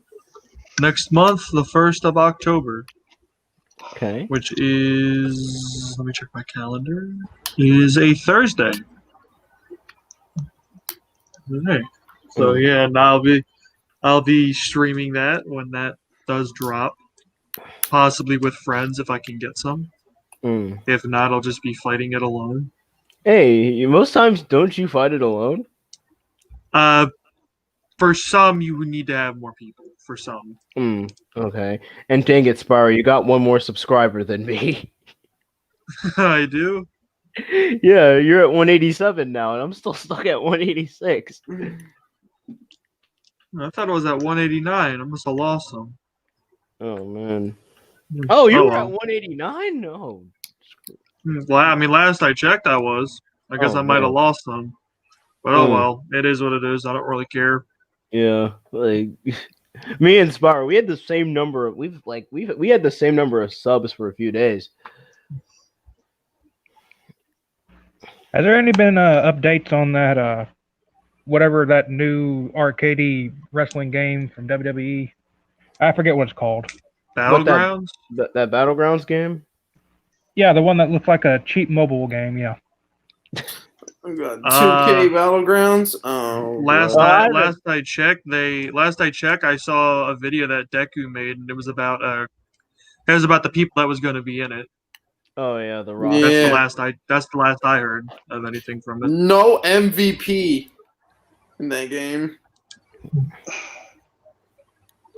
Next month, the 1st of October, Okay. which is, let me check my calendar, is a Thursday. Okay. So yeah, and I'll be streaming that when that does drop. Possibly with friends if I can get some. If not, I'll just be fighting it alone. Hey, most times don't you fight it alone? For some, you would need to have more people. For some. Okay. And dang it, Spyro, you got one more subscriber than me. I do. Yeah, you're at 187 now, and I'm still stuck at 186. I thought it was at 189. I must have lost some. Oh man. Oh, you were well. at 189? No. Well, I mean, last I checked, I was. I guess Oh, I might have man. lost some. But well, it is what it is. I don't really care. Yeah, like me and Spyro, we had the same number. We had the same number of subs for a few days. Has there any been updates on that whatever that new arcadey wrestling game from WWE? I forget what it's called. Battlegrounds? That Battlegrounds game? Yeah, the one that looks like a cheap mobile game. Yeah. 2K Battlegrounds. Oh, last God. I checked, I saw a video that Deku made, and it was about the people that was going to be in it. Oh yeah, the Rock. Yeah. That's the last I heard of anything from it. No MVP in that game.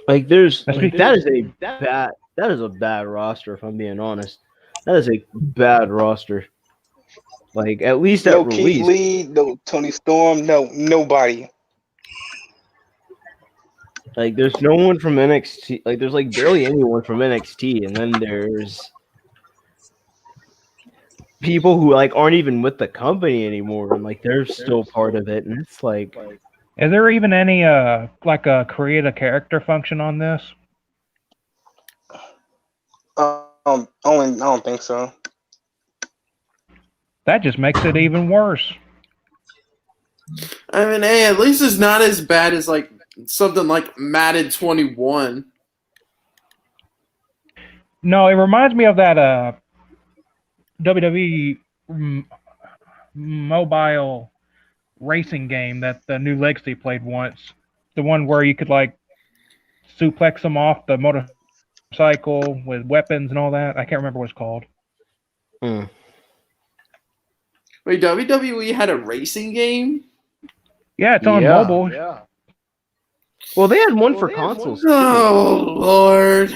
Like that is a bad roster. If I'm being honest, that is a bad roster. Like at least No at Keith release. Lee, no Tony Storm, no nobody. Like there's no one from NXT. Like there's like barely anyone from NXT, and then there's people who like aren't even with the company anymore, and like they're still part of it, and it's like, Is there even any like a create a character function on this? Only I don't think so. That just makes it even worse. I mean, hey, at least it's not as bad as like something like Madden 21. No, it reminds me of that WWE mobile racing game that the New Legacy played once. The one where you could like suplex them off the motorcycle with weapons and all that. I can't remember what it's called. Wait, WWE had a racing game? Yeah, it's on mobile. Yeah. Well, they had one for consoles. Too. Oh Lord.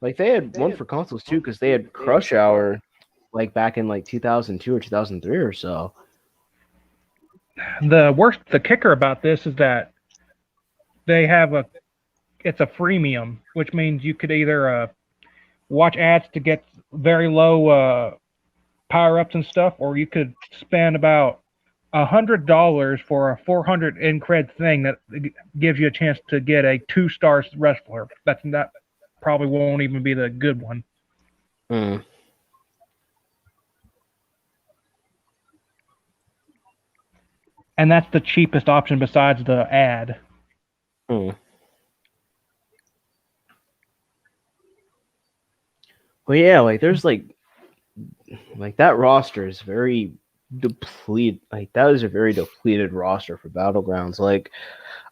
Like they had one for consoles too, because they had Crush Hour, like back in like 2002 or 2003 or so. The kicker about this is that they have it's a freemium, which means you could either watch ads to get very low power-ups and stuff, or you could spend about $100 for a 400 in-cred thing that gives you a chance to get a 2-star wrestler. That probably won't even be the good one. And that's the cheapest option besides the ad. Well, yeah, like there's like that roster is very depleted. Like that is a very depleted roster for Battlegrounds. Like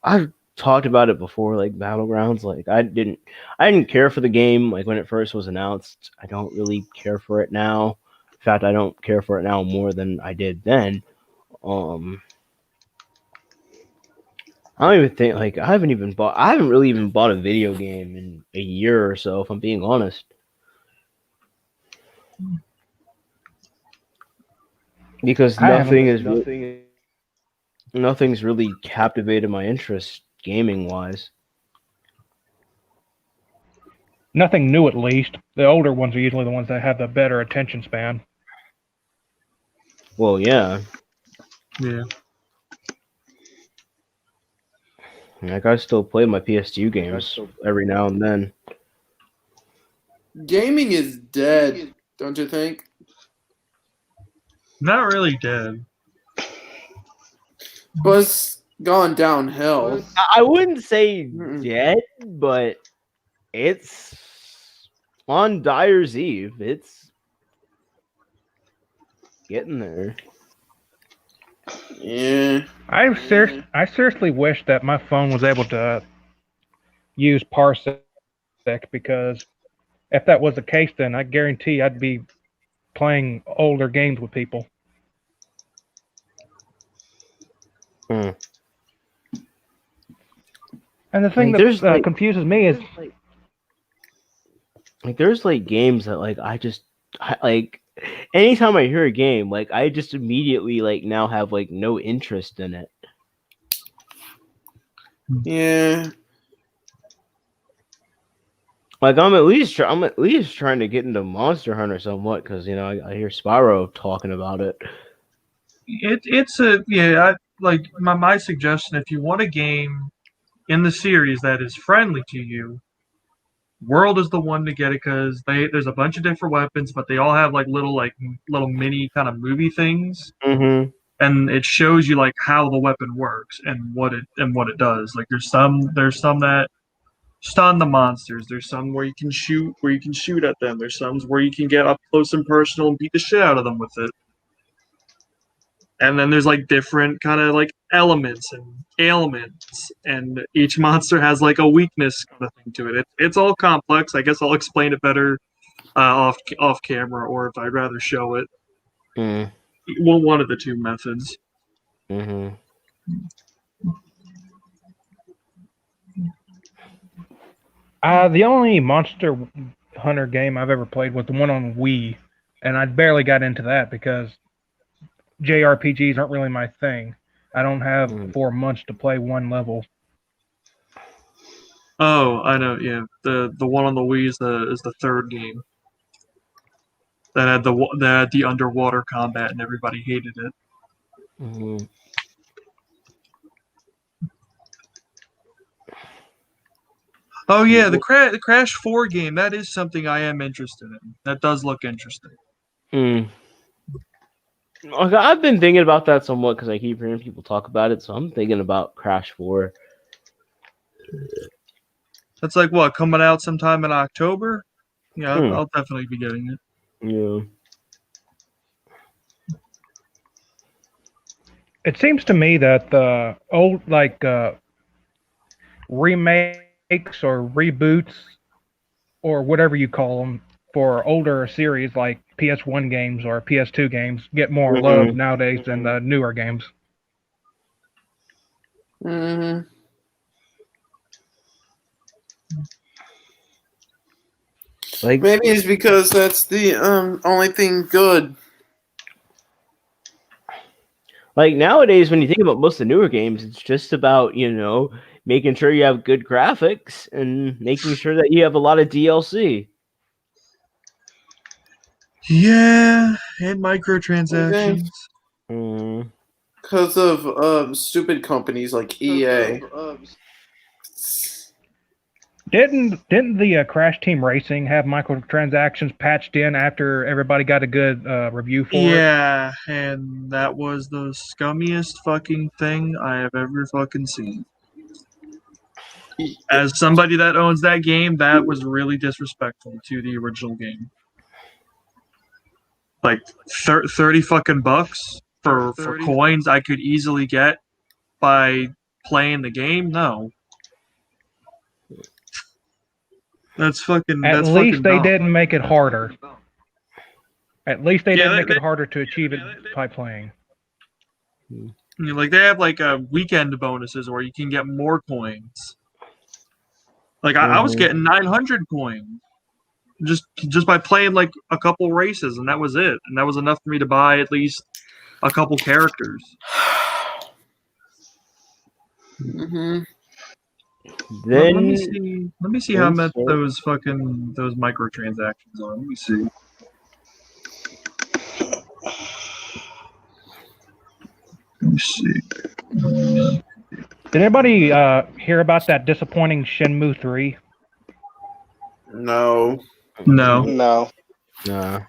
I've talked about it before. Like Battlegrounds, like I didn't care for the game. Like when it first was announced, I don't really care for it now. In fact, I don't care for it now more than I did then. I don't even think like I haven't really even bought a video game in a year or so, if I'm being honest. Because nothing's really captivated my interest gaming wise. Nothing new, at least. The older ones are usually the ones that have the better attention span. Well, yeah. Yeah. Like I still play my PS2 games every now and then. Gaming is dead, don't you think? Not really dead. But it's gone downhill. I wouldn't say dead, but it's on Dyer's Eve. It's getting there. Yeah. I seriously wish that my phone was able to use Parsec sick because if that was the case, then I guarantee I'd be playing older games with people. Hmm. And the thing Like, there's, that like- confuses me is Like there's like games that like like anytime I hear a game, like I just immediately like now have like no interest in it. Yeah. Like I'm at least trying to get into Monster Hunter somewhat because I hear Spyro talking about it. It's a yeah. Like my suggestion, if you want a game in the series that is friendly to you, World is the one to get it because there's a bunch of different weapons, but they all have like little mini kind of movie things, Mm-hmm. and it shows you like how the weapon works and what it does. Like there's some that stun the monsters. There's some where you can shoot at them. There's some where you can get up close and personal and beat the shit out of them with it. And then there's like different kind of like elements and ailments, and each monster has like a weakness kind of thing to it. It's all complex. I guess I'll explain it better off camera, or if I'd rather show it. Mm. Well, one of the two methods. Mm-hmm. the only Monster Hunter game I've ever played was the one on Wii, and I barely got into that because JRPGs aren't really my thing. I don't have 4 months to play one level. Oh, I know. Yeah, the one on the Wii is the third game that had the underwater combat, and everybody hated it. Mm-hmm. Oh yeah, the Crash 4 game. That is something I am interested in. That does look interesting. Okay, I've been thinking about that somewhat because I keep hearing people talk about it, so I'm thinking about Crash 4. That's like what, coming out sometime in October? Yeah, I'll definitely be getting it. Yeah. It seems to me that the old remakes or reboots or whatever you call them for older series like PS1 games or PS2 games get more love nowadays than the newer games. Mm-hmm. Like Maybe it's because that's the only thing good. Like nowadays, when you think about most of the newer games, it's just about making sure you have good graphics and making sure that you have a lot of DLC. Yeah, and microtransactions. Because of stupid companies like EA. Didn't the Crash Team Racing have microtransactions patched in after everybody got a good review for it? Yeah, and that was the scummiest fucking thing I have ever fucking seen. As somebody that owns that game, that was really disrespectful to the original game. Like 30 fucking bucks for coins I could easily get by playing the game? No. That's fucking. At that's least fucking they dumb. didn't make it harder. At least they didn't make it harder to achieve it by playing. Like they have like weekend bonuses where you can get more coins. Like I was getting 900 coins just by playing like a couple races, and that was it. And that was enough for me to buy at least a couple characters. Mm-hmm. Then let me see how much those microtransactions are. Let me see. Let me see. Did anybody hear about that disappointing Shenmue 3? No. No. No. Nah.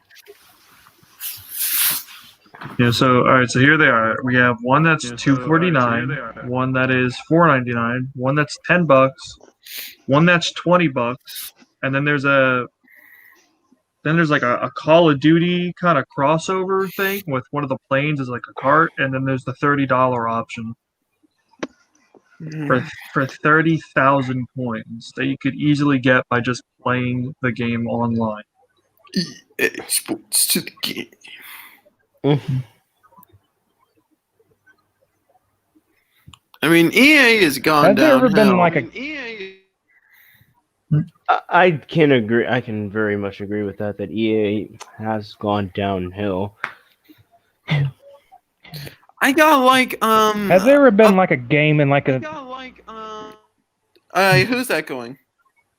Yeah, so all right, so here they are. We have one that's $249, one that is $4.99, one that's $10, one that's $20, and then there's like a Call of Duty kind of crossover thing with one of the planes as like a cart, and then there's the $30 option. for 30,000 coins that you could easily get by just playing the game online. EA Sports to the game. I mean, EA has gone Has there ever been downhill. like I can agree. I can very much agree with that. That EA has gone downhill. I got like Has there ever been like a game in like I a? got like who's that going?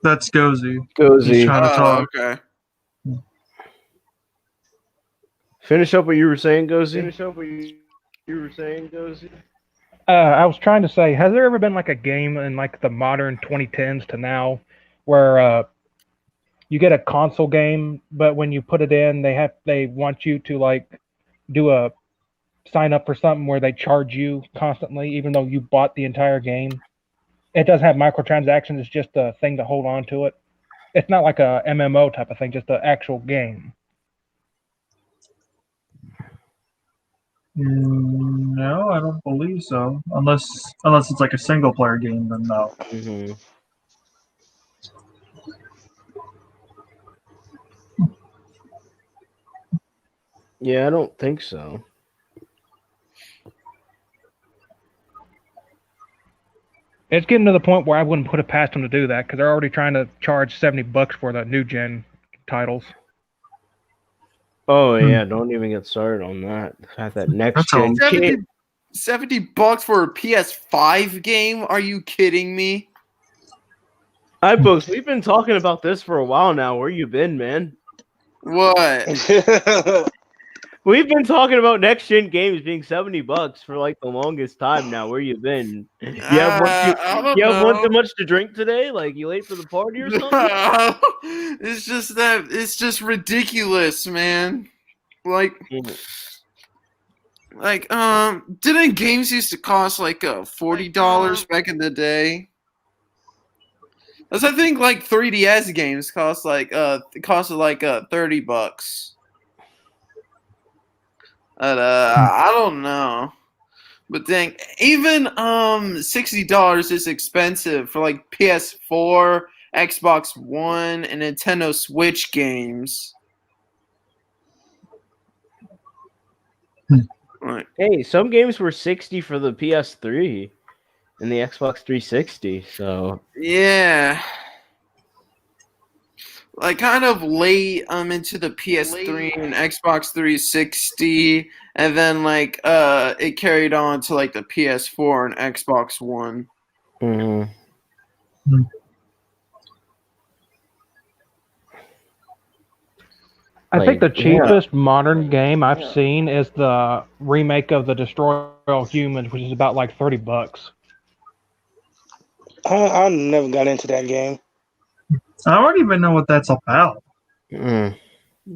That's Gozy. He's Gozy, trying to talk. Okay. finish up what you were saying, Gozy. Finish up what you were saying, Gozy. I was trying to say, has there ever been like a game in like the modern 2010s to now, where you get a console game, but when you put it in, they want you to like do a sign up for something where they charge you constantly, even though you bought the entire game. It doesn't have microtransactions. It's just a thing to hold on to it. It's not like a MMO type of thing, just an actual game. No, I don't believe so. Unless it's like a single player game, then no. Mm-hmm. Yeah, I don't think so. It's getting to the point where I wouldn't put it past them to do that because they're already trying to charge $70 for the new gen titles. Oh yeah, don't even get started on that. The fact that next That's all. gen $70 for a PS5 game? Are you kidding me? Hi, folks. We've been talking about this for a while now. Where you been, man? What? We've been talking about next gen games being $70 for like the longest time now. Where you been? You have one too much to drink today? Like you late for the party or something? It's just ridiculous, man. Like didn't games used to cost like $40 back in the day? Because I think like 3DS games costed like $30. But I don't know. But dang, even $60 is expensive for like PS4, Xbox One, and Nintendo Switch games. Right. Hey, some games were 60 for the PS3 and the Xbox 360. So yeah. Like kind of late into the PS3 and Xbox 360, and then like it carried on to like the PS4 and Xbox One. Mm-hmm. I think the cheapest modern game I've seen is the remake of the Destroy All Humans, which is about like $30. I never got into that game. I don't even know what that's about. Mm.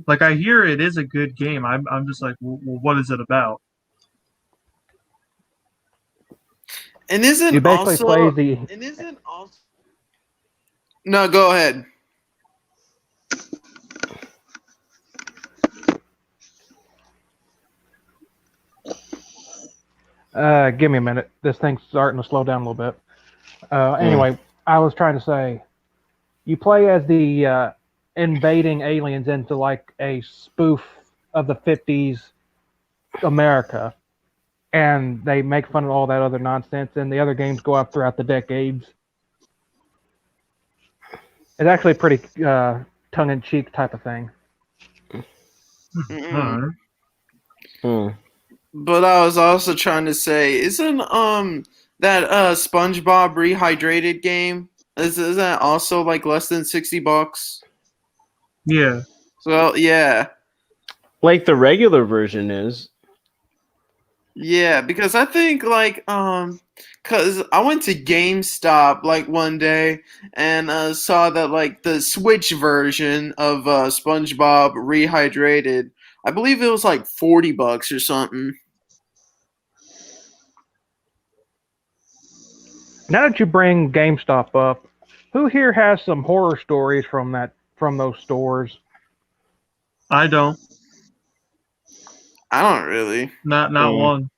Like I hear it is a good game. I'm just like, well, what is it about? And isn't You basically also play the. and isn't also. No, go ahead. Give me a minute. This thing's starting to slow down a little bit. Anyway, I was trying to say, you play as the invading aliens into like a spoof of the 50s America, and they make fun of all that other nonsense, and the other games go up throughout the decades. It's actually a pretty tongue-in-cheek type of thing. But I was also trying to say, isn't that SpongeBob Rehydrated game? Is that also like less than $60? Yeah. So yeah. Like the regular version is. Yeah, because I think like cause I went to GameStop like one day and saw that like the Switch version of SpongeBob Rehydrated, I believe it was like $40 or something. Now that you bring GameStop up, who here has some horror stories from those stores? I don't. I don't really. Not one.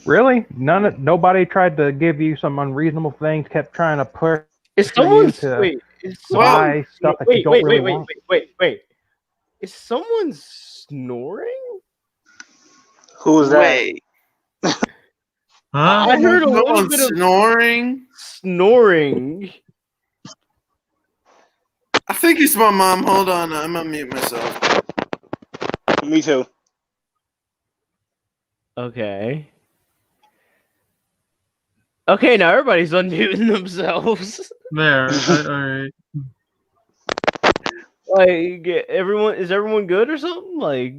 Really? Nobody tried to give you some unreasonable things. Kept trying to push Is you someone to wait? Is buy someone stuff that you don't really want. wait? Is someone snoring? Who was that? Wait, Huh? I heard a little someone bit of snoring. snoring. I think it's my mom. Hold on, I'm gonna mute myself. Me too. Okay. Okay, now everybody's unmuting themselves. There. All right. Like is everyone good or something? Like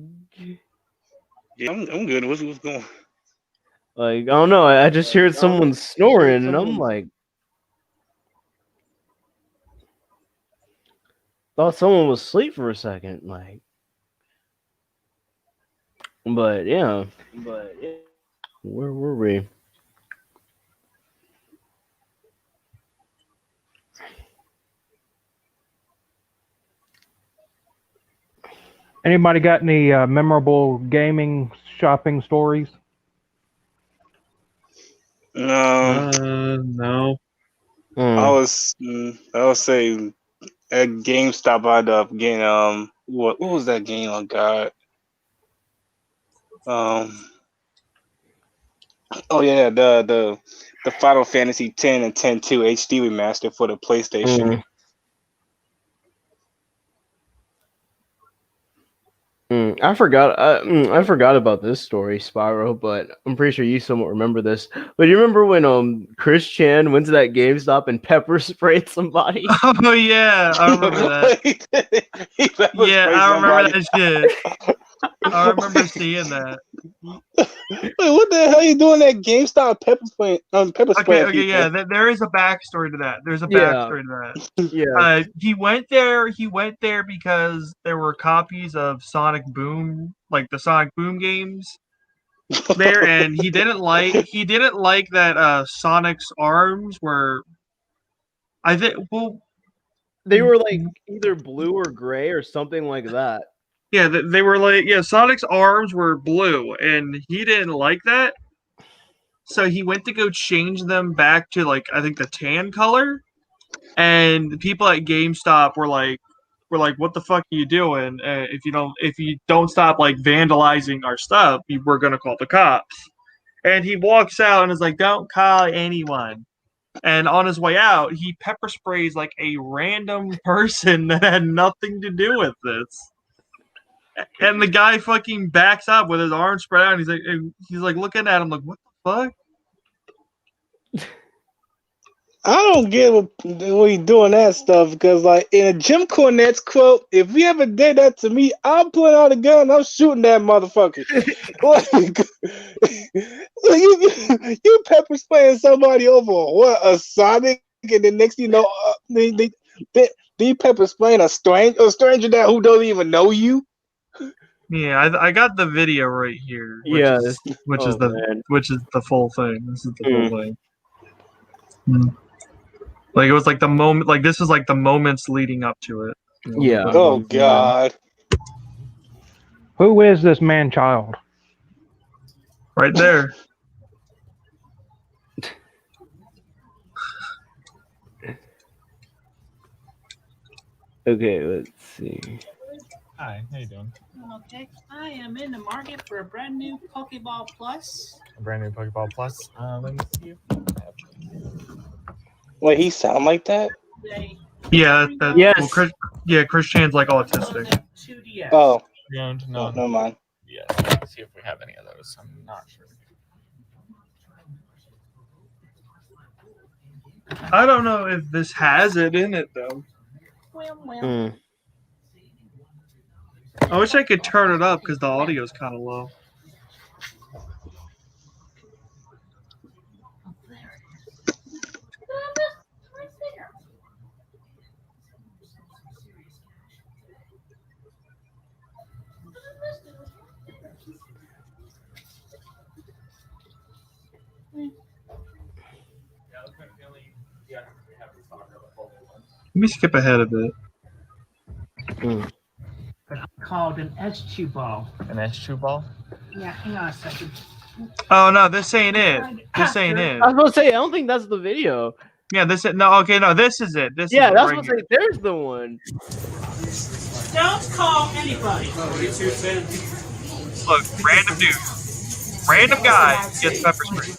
Yeah, I'm good. What's going on? I don't know. I just heard someone snoring, and I'm like, thought someone was asleep for a second. Like, but yeah, where were we? Anybody got any memorable gaming shopping stories? No. I would say at GameStop I'd up getting what was that game? Oh God. Oh yeah, the Final Fantasy X and X-2 HD remaster for the PlayStation. I forgot about this story, Spyro, but I'm pretty sure you somewhat remember this. But you remember when Chris Chan went to that GameStop and pepper sprayed somebody? Oh yeah, I remember that. Yeah, I remember that shit. I remember seeing that. Wait, what the hell are you doing at GameStop pepper spray? Okay, yeah. There is a backstory to that. There's a backstory to that. Yeah. He went there because there were copies of Sonic Boom, like the Sonic Boom games, there, and he didn't like that Sonic's arms were. I think They were like either blue or gray or something like that. yeah, they were like Sonic's arms were blue, and he didn't like that. So he went to go change them back to like I think the tan color, and the people at GameStop were like, "What the fuck are you doing? If you don't stop like vandalizing our stuff, we're gonna call the cops." And he walks out and is like, "Don't call anyone." And on his way out, he pepper sprays like a random person that had nothing to do with this. And the guy fucking backs up with his arms spread out. And he's like looking at him like, "What the fuck?" I don't get what you doing that stuff because, like, in a Jim Cornette's quote, if you ever did that to me, I'm pulling out a gun and I'm shooting that motherfucker. you pepper spraying somebody over what, a Sonic, and then next thing you know, they pepper spraying a stranger that who don't even know you. Yeah, I got the video right here. Which is the full thing. This is the full thing. Like it was like the moment, like this is like the moments leading up to it. Yeah. Oh God. Who is this man child? Right there. Okay, let's see. Hi, how you doing? Okay, I am in the market for a brand new Pokeball Plus. A brand new Pokeball Plus. Let me see if we have. Wait, he sound like that? Yeah, Yes. Well, Chris Chan's like autistic. Oh. No, Never mind. Yeah, let's see if we have any of those. I'm not sure. I don't know if this has it in it though. I wish I could turn it up because the audio is kind of low. Let me skip ahead a bit. Called an S2 ball. An S2 ball? Yeah, hang on a second. Oh no, this ain't it. This ain't it. I was about to say, I don't think that's the video. Yeah, this is no. Okay, no, this is it. This Yeah, is it that's right what here. say. There's the one. Don't call anybody. Look, random dude, random guy gets pepper sprayed.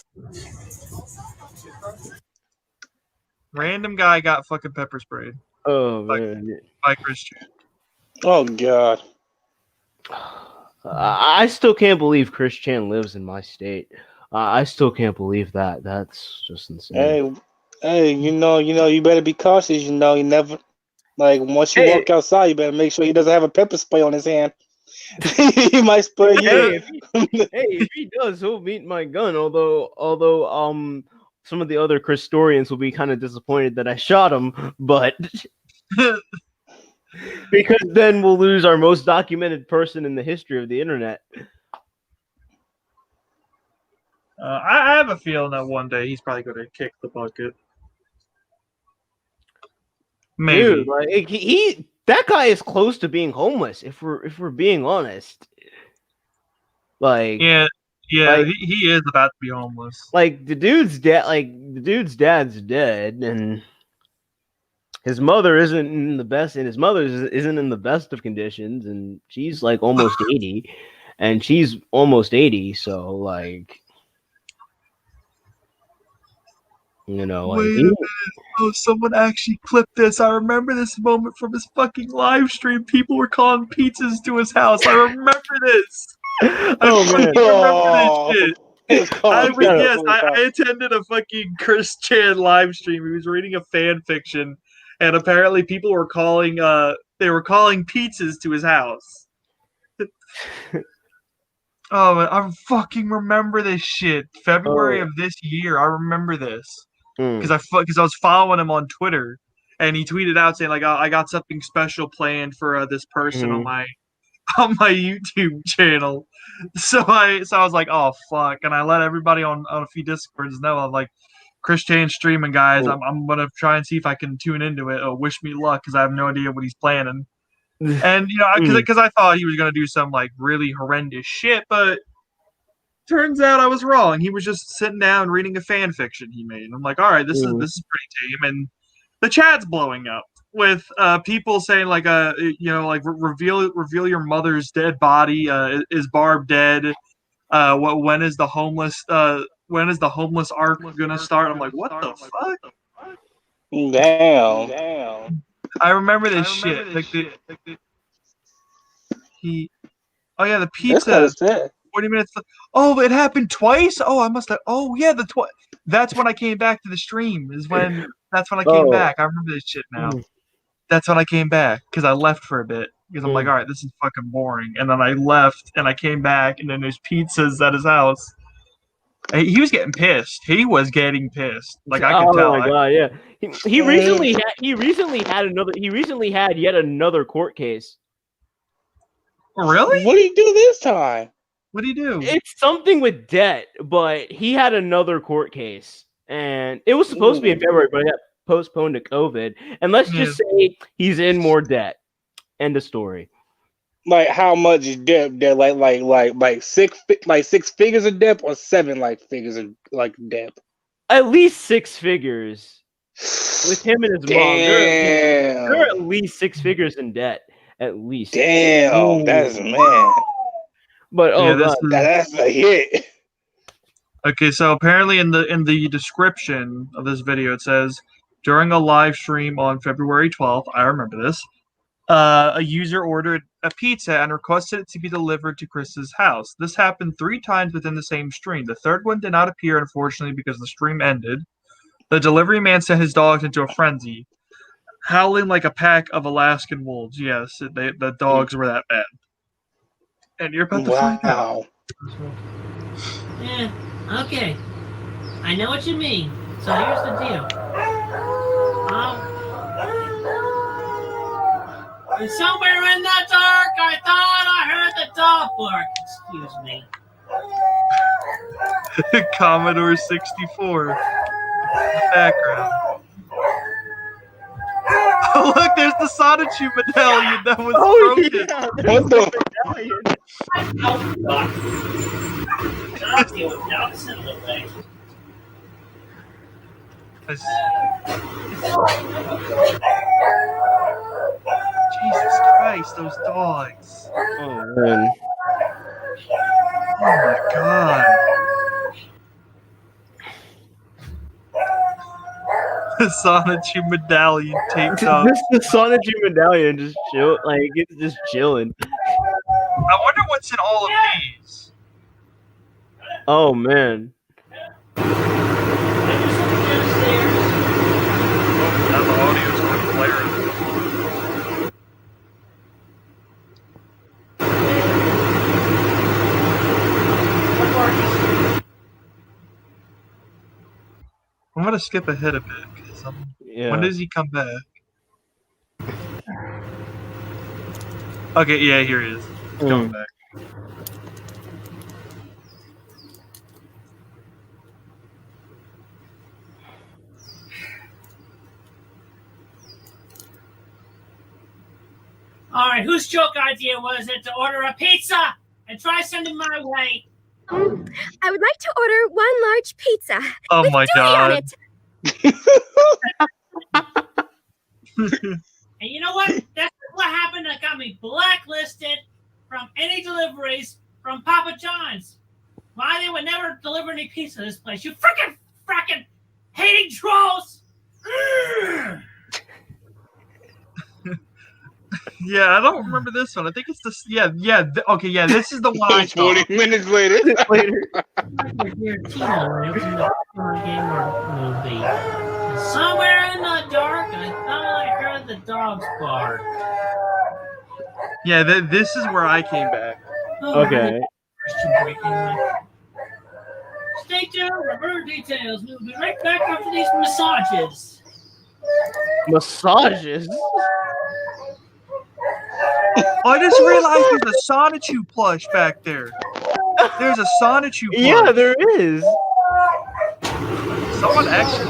Random guy got fucking pepper sprayed Oh man. by Christian. Oh God. I still can't believe Chris Chan lives in my state. I still can't believe that. That's just insane. Hey, you better be cautious. You never once you walk outside, you better make sure he doesn't have a pepper spray on his hand. He might spray you. If he does, he'll meet my gun. Although some of the other Christorians will be kind of disappointed that I shot him, but because then we'll lose our most documented person in the history of the internet. I have a feeling that one day he's probably going to kick the bucket. Maybe. Dude, like he that guy is close to being homeless. If we're being honest, like Yeah, like, he is about to be homeless. Like the dude's dad's dead, and his mother isn't in the best, and his mother isn't in the best of conditions, and she's like almost 80, and she's almost 80, so like. Wait a minute. Oh, someone actually clipped this. I remember this moment from his fucking live stream. People were calling pizzas to his house. I remember this. I remember this shit. I attended a fucking Chris Chan live stream. He was reading a fan fiction, and apparently people were calling pizzas to his house. Oh, I fucking remember this shit. February of this year. I remember this. Because I was following him on Twitter, and he tweeted out saying like, oh, I got something special planned for this person on my YouTube channel. So I was like, oh fuck, and I let everybody on a few Discords know. I'm like, Chris Chan streaming, guys. I'm gonna try and see if I can tune into it. Wish me luck, because I have no idea what he's planning. And because I thought he was gonna do some like really horrendous shit, but. Turns out I was wrong. He was just sitting down reading a fan fiction he made. I'm like, all right, this is pretty tame. And the chat's blowing up with people saying like, reveal your mother's dead body. Is Barb dead? When is the homeless arc gonna start? I'm like, what the fuck? Damn. I remember this shit. The pizza. 40 minutes. Oh, it happened twice. Oh, I must have. Oh, yeah, that's when I came back to the stream. That's when I came back. I remember this shit now. That's when I came back because I left for a bit because I'm like, all right, this is fucking boring. And then I left and I came back and then there's pizzas at his house. He was getting pissed. He was getting pissed. Like I could tell. Oh my god, yeah. He recently had yet another court case. Really? What did he do this time? What do you do? It's something with debt, but he had another court case, and it was supposed to be in February, but it got postponed to COVID. And let's just say he's in more debt. End of story. Like how much debt? Like six figures of debt, or 7 figures of debt? At least 6 figures. With him and his mom, they're at least 6 figures in debt. At least. Damn, that's man. But that's a hit. Okay, so apparently in the description of this video it says during a live stream on February 12th, I remember this, a user ordered a pizza and requested it to be delivered to Chris's house. This happened 3 times within the same stream. The third one did not appear, unfortunately, because the stream ended. The delivery man sent his dogs into a frenzy, howling like a pack of Alaskan wolves. Yes, the dogs were that bad. And you're about to find out. Yeah, okay. I know what you mean. So here's the deal. Somewhere in the dark, I thought I heard the dog bark. Excuse me. Commodore 64 in the background. Oh, look, there's the Sonichu medallion that was broken. Yeah, what the? I'll deal with that. I'll send it away. Jesus Christ, those dogs. Oh man. Oh my god. The Sonichu medallion taped up. This the Sonichu medallion just chill, like it's just chilling. I wonder what's in all of these. Oh man. Now the audio's going blaring. I'm gonna skip ahead a bit because when does he come back? Okay, yeah, here he is. He's coming back. All right, whose joke idea was it to order a pizza and try sending my way? I would like to order one large pizza. Oh with my Dewey on god. it. And you know what? That's what happened that got me blacklisted from any deliveries from Papa John's. Why they would never deliver any pizza to this place? You frickin' hating trolls! Yeah, I don't remember this one. I think it's this. Okay, yeah, this is the one I saw. 40 minutes later. Somewhere in the dark, I thought I heard the dogs bark. Yeah, this is where I came back. Okay. Stay tuned for further details. We'll be right back after these massages. Massages? I just realized there's a Sonichu plush back there. There's a Sonichu plush. Yeah, there is. Someone actually.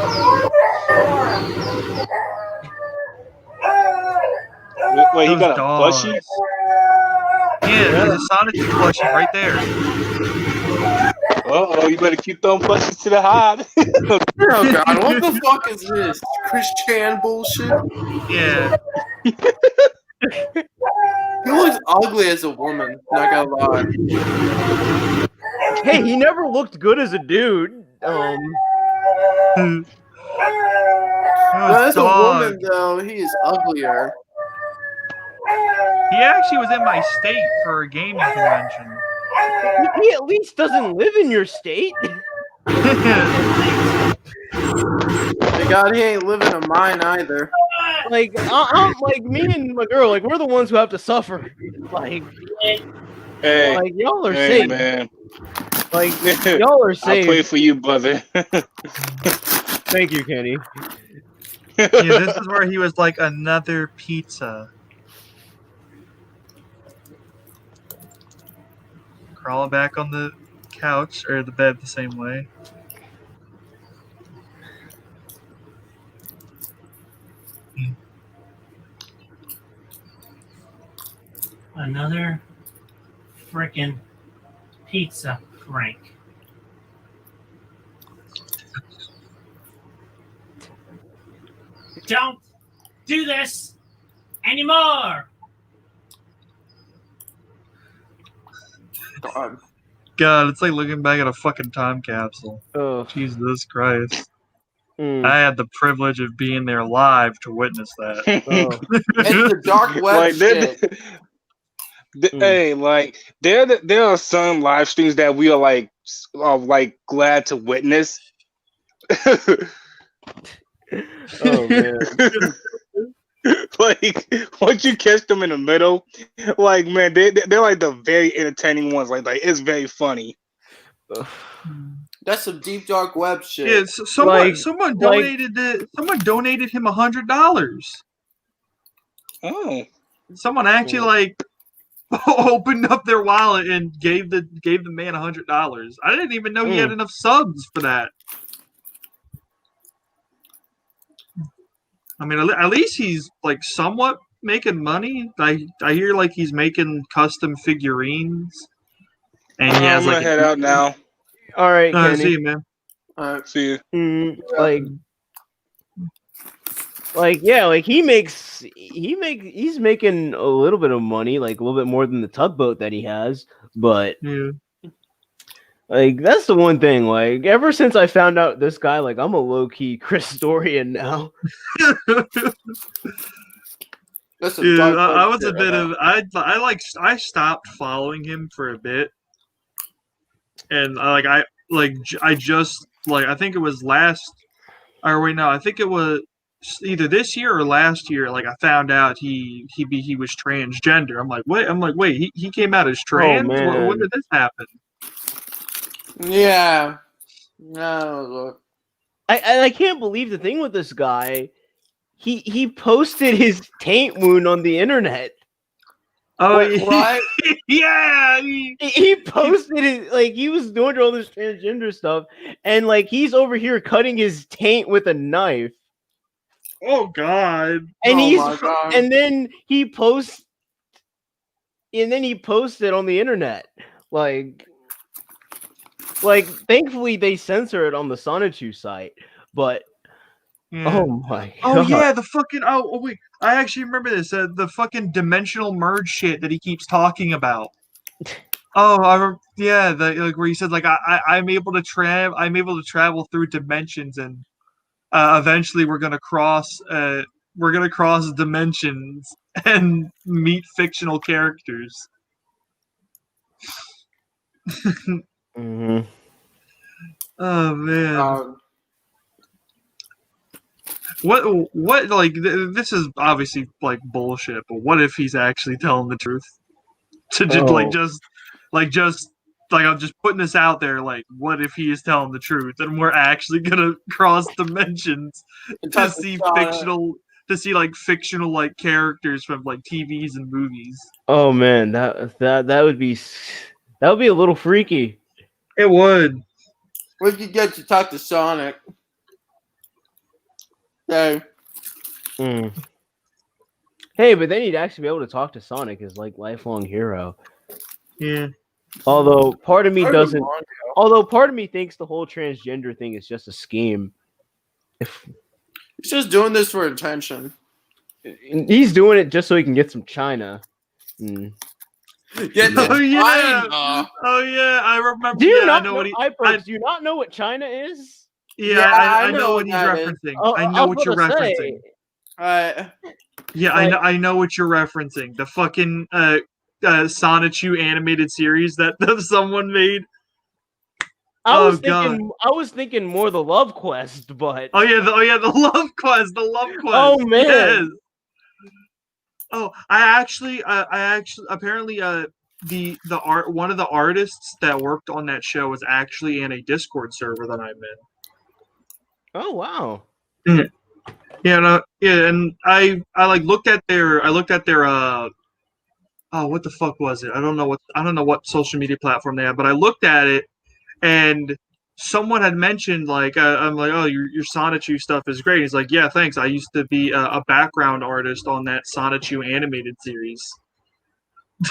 Wait, he Those got a dogs. plushie? Yeah, there's a Sonichu plushie right there. Uh-oh, you better keep throwing plushies to the hide. Oh god, what the fuck is this? Chris Chan bullshit? Yeah. He looks ugly as a woman, not gonna lie. Hey, he never looked good as a dude. As a woman, though, he is uglier. He actually was in my state for a gaming convention. He at least doesn't live in your state. Thank God he ain't living in mine either. Like, I'm like me and my girl, like we're the ones who have to suffer. Like, Hey, like y'all are hey, safe. man. Like y'all are I safe. pray for you, brother. Thank you, Kenny. Yeah, this is where he was like another pizza. Crawling back on the couch or the bed the same way. Another frickin' pizza crank. Don't do this anymore. God, it's like looking back at a fucking time capsule. Oh, Jesus Christ. I had the privilege of being there live to witness that. It's the dark web Like, shit. Hey, like there are some live streams that we are like glad to witness. Oh man. Like once you catch them in the middle, like man, they're like the very entertaining ones. Like it's very funny. That's some deep dark web shit. Yeah, someone donated him $100. Oh. Someone actually like opened up their wallet and gave the man $100. I didn't even know he had enough subs for that. I mean, at least he's like somewhat making money. I hear like he's making custom figurines, and he has I'm like gonna head out now. All right, Kenny. See you, man. See you. Yeah, like he's making a little bit of money, like a little bit more than the tugboat that he has, but Yeah. like that's the one thing. Like ever since I found out this guy, like I'm a low key Christorian now. Dude, I was a bit of I stopped following him for a bit, and I think it was last, or wait, no, I think it was either this year or last year. Like I found out he was transgender. I'm like, wait, he came out as trans. man. When did this happen? Yeah. No. I can't believe the thing with this guy. He posted his taint wound on the internet. Oh, What? Yeah. He posted it, like he was doing all this transgender stuff, and like he's over here cutting his taint with a knife. Oh God. And God. and then he posted on the internet. Like thankfully they censor it on the Sonichu site, but Yeah. oh my god. Oh yeah, the fucking wait, I actually remember this. The fucking dimensional merge shit that he keeps talking about. Oh, the where he said like I'm able to travel through dimensions, and eventually we're gonna cross dimensions and meet fictional characters. Mm-hmm. Oh man. What like this is obviously like bullshit, but what if he's actually telling the truth? To just I'm just putting this out there, like what if he is telling the truth and we're actually gonna cross dimensions to see fictional like characters from like TVs and movies. Oh man, that would be a little freaky. It would. We could get to talk to Sonic. Okay. Hey, but then he'd actually be able to talk to Sonic, his like lifelong hero. Yeah. Although part of me thinks the whole transgender thing is just a scheme. He's just doing this for attention. He's doing it just so he can get some China. Get Oh yeah. Oh yeah. I remember. Do you not know know what do you not know what China is? Yeah, I know what he's referencing. I know what you're referencing. Yeah, I know what you're referencing. The fucking Sonichu animated series that someone made. I was thinking more the Love Quest, but the Love Quest, Oh man. Yes. Oh, I actually apparently one of the artists that worked on that show was actually in a Discord server that I'm in. Oh wow. Yeah, and I like looked at their what the fuck was it? I don't know what social media platform they have, but I looked at it and someone had mentioned like I'm like, oh, your Sonichu stuff is great. He's like, yeah, thanks. I used to be a background artist on that Sonichu animated series.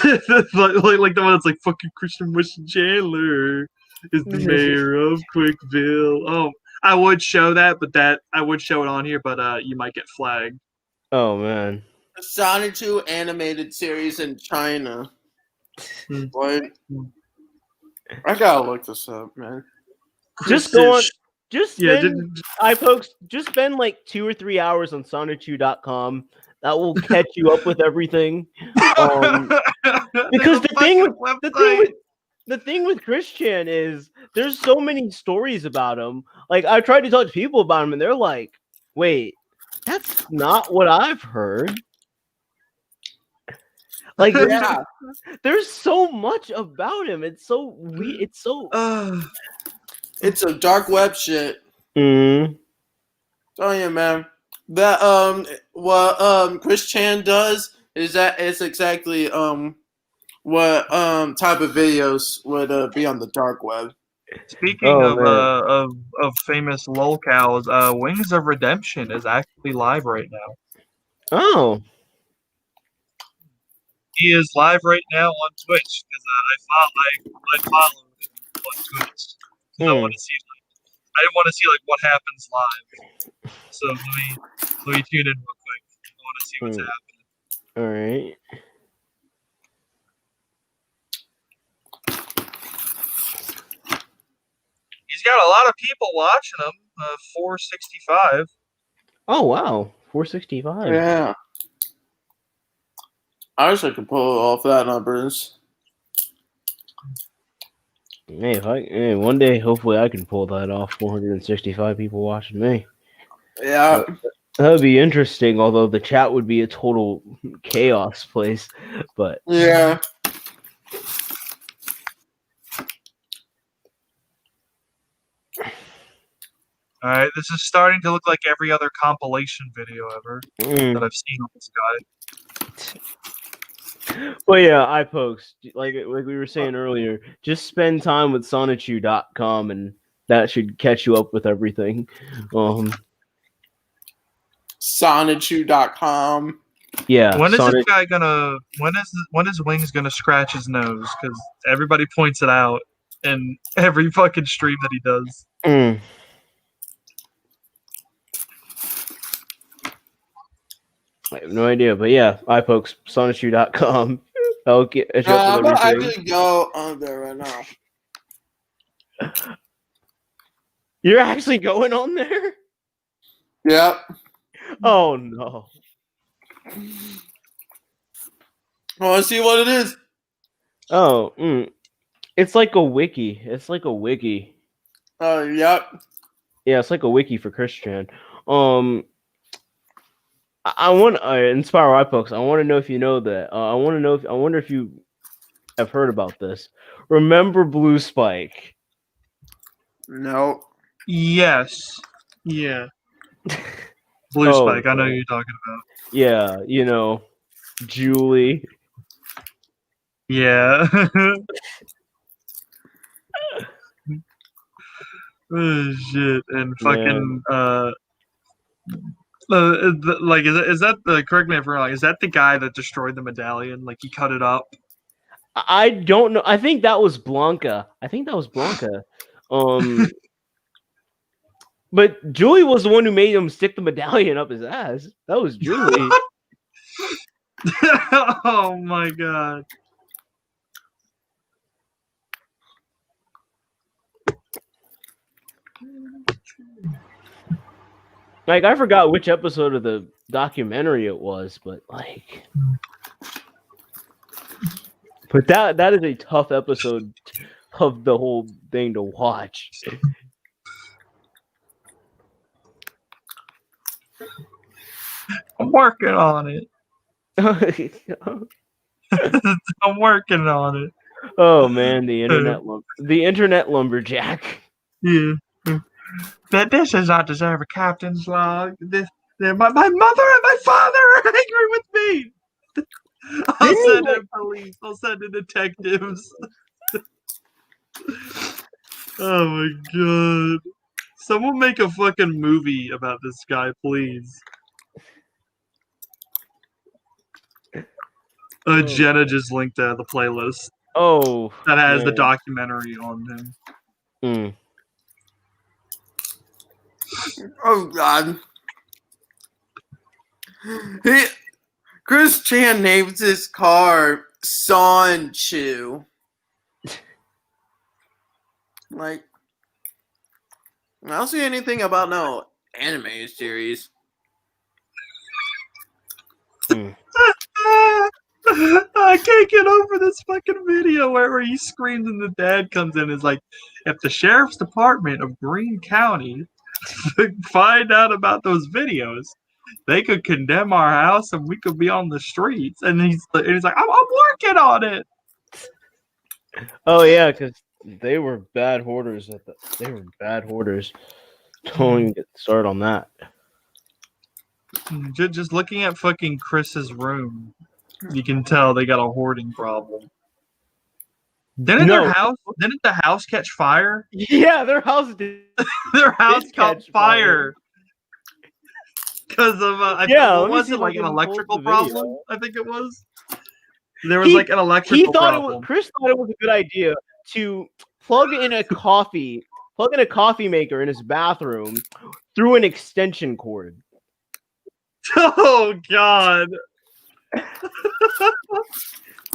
like the one that's like fucking Christian Wish Chandler is the mayor of Quickville. Oh, I would show that, but I would show it on here, but you might get flagged. Oh man. The Sonichu animated series in China. What? I gotta look this up, man. Just spend like 2 or 3 hours on Sonichu.com. That will catch you up with everything. Because the thing with Christian is there's so many stories about him. Like I tried to talk to people about him, and they're like, "Wait, that's not what I've heard." Like, there's so much about him. It's so weird. It's so. It's a dark web shit. Mm. Oh yeah, man. That what Chris Chan does is that it's exactly what type of videos would be on the dark web. Speaking of famous lolcows, Wings of Redemption is actually live right now. Oh. He is live right now on Twitch because I follow him on Twitch. 'cause I want to see. I want to see like what happens live. So let me tune in real quick. I want to see what's happening. All right. He's got a lot of people watching him. 465. Oh wow, 465. Yeah. I wish I could pull off that numbers. Hey, one day, hopefully, I can pull that off. 465 people watching me. Yeah. That would be interesting. Although the chat would be a total chaos place, but Yeah. All right, this is starting to look like every other compilation video ever that I've seen of this guy. Well, yeah, I post like we were saying earlier. Just spend time with Sonichu.com, and that should catch you up with everything. Sonichu.com. Yeah. When is this guy gonna? When is Wings gonna scratch his nose? Because everybody points it out in every fucking stream that he does. I have no idea, but yeah, iPokes, Sonichu.com. I'll get you I'm up gonna with everything. actually go on there right now. You're actually going on there? Yep. Oh no. I want to see what it is. Oh, it's like a wiki. It's like a wiki. Oh, yep. Yeah, it's like a wiki for Christian. I want Inspire iPokes. I want to know if you know that. I wonder if you have heard about this. Remember Blue Spike? No. Yes. Yeah. Blue Spike. I know who you're talking about. Yeah, you know, Julie. Yeah. Oh shit! And fucking like is that the correct me if I'm wrong? Is that the guy that destroyed the medallion? Like he cut it up? I don't know. I think that was Blanca. But Julie was the one who made him stick the medallion up his ass. That was Julie. Oh my god. Like, I forgot which episode of the documentary it was, but that is a tough episode of the whole thing to watch. I'm working on it. I'm working on it. Oh man, the internet lumberjack. Yeah. That this does not deserve a captain's log. My mother and my father are angry with me. I'll send in police. I'll send in detectives. Oh my god. Someone make a fucking movie about this guy, please. Jenna just linked the playlist. Oh. That has the documentary on him. Oh god. Chris Chan names his car Sonchu. Like, I don't see anything about no anime series. I can't get over this fucking video where he screams and the dad comes in and is like, if the sheriff's department of Greene County find out about those videos, they could condemn our house and we could be on the streets. And he's like, I'm working on it. Oh yeah, because they were bad hoarders. Don't even get started on that. Just looking at fucking Chris's room, you can tell they got a hoarding problem. Didn't the house catch fire? Yeah, their house did. Their house caught fire. Because of was it like an electrical problem? I think it was. There was like an electrical problem. Chris thought it was a good idea to plug in a coffee plugging a coffee maker in his bathroom through an extension cord. Oh God!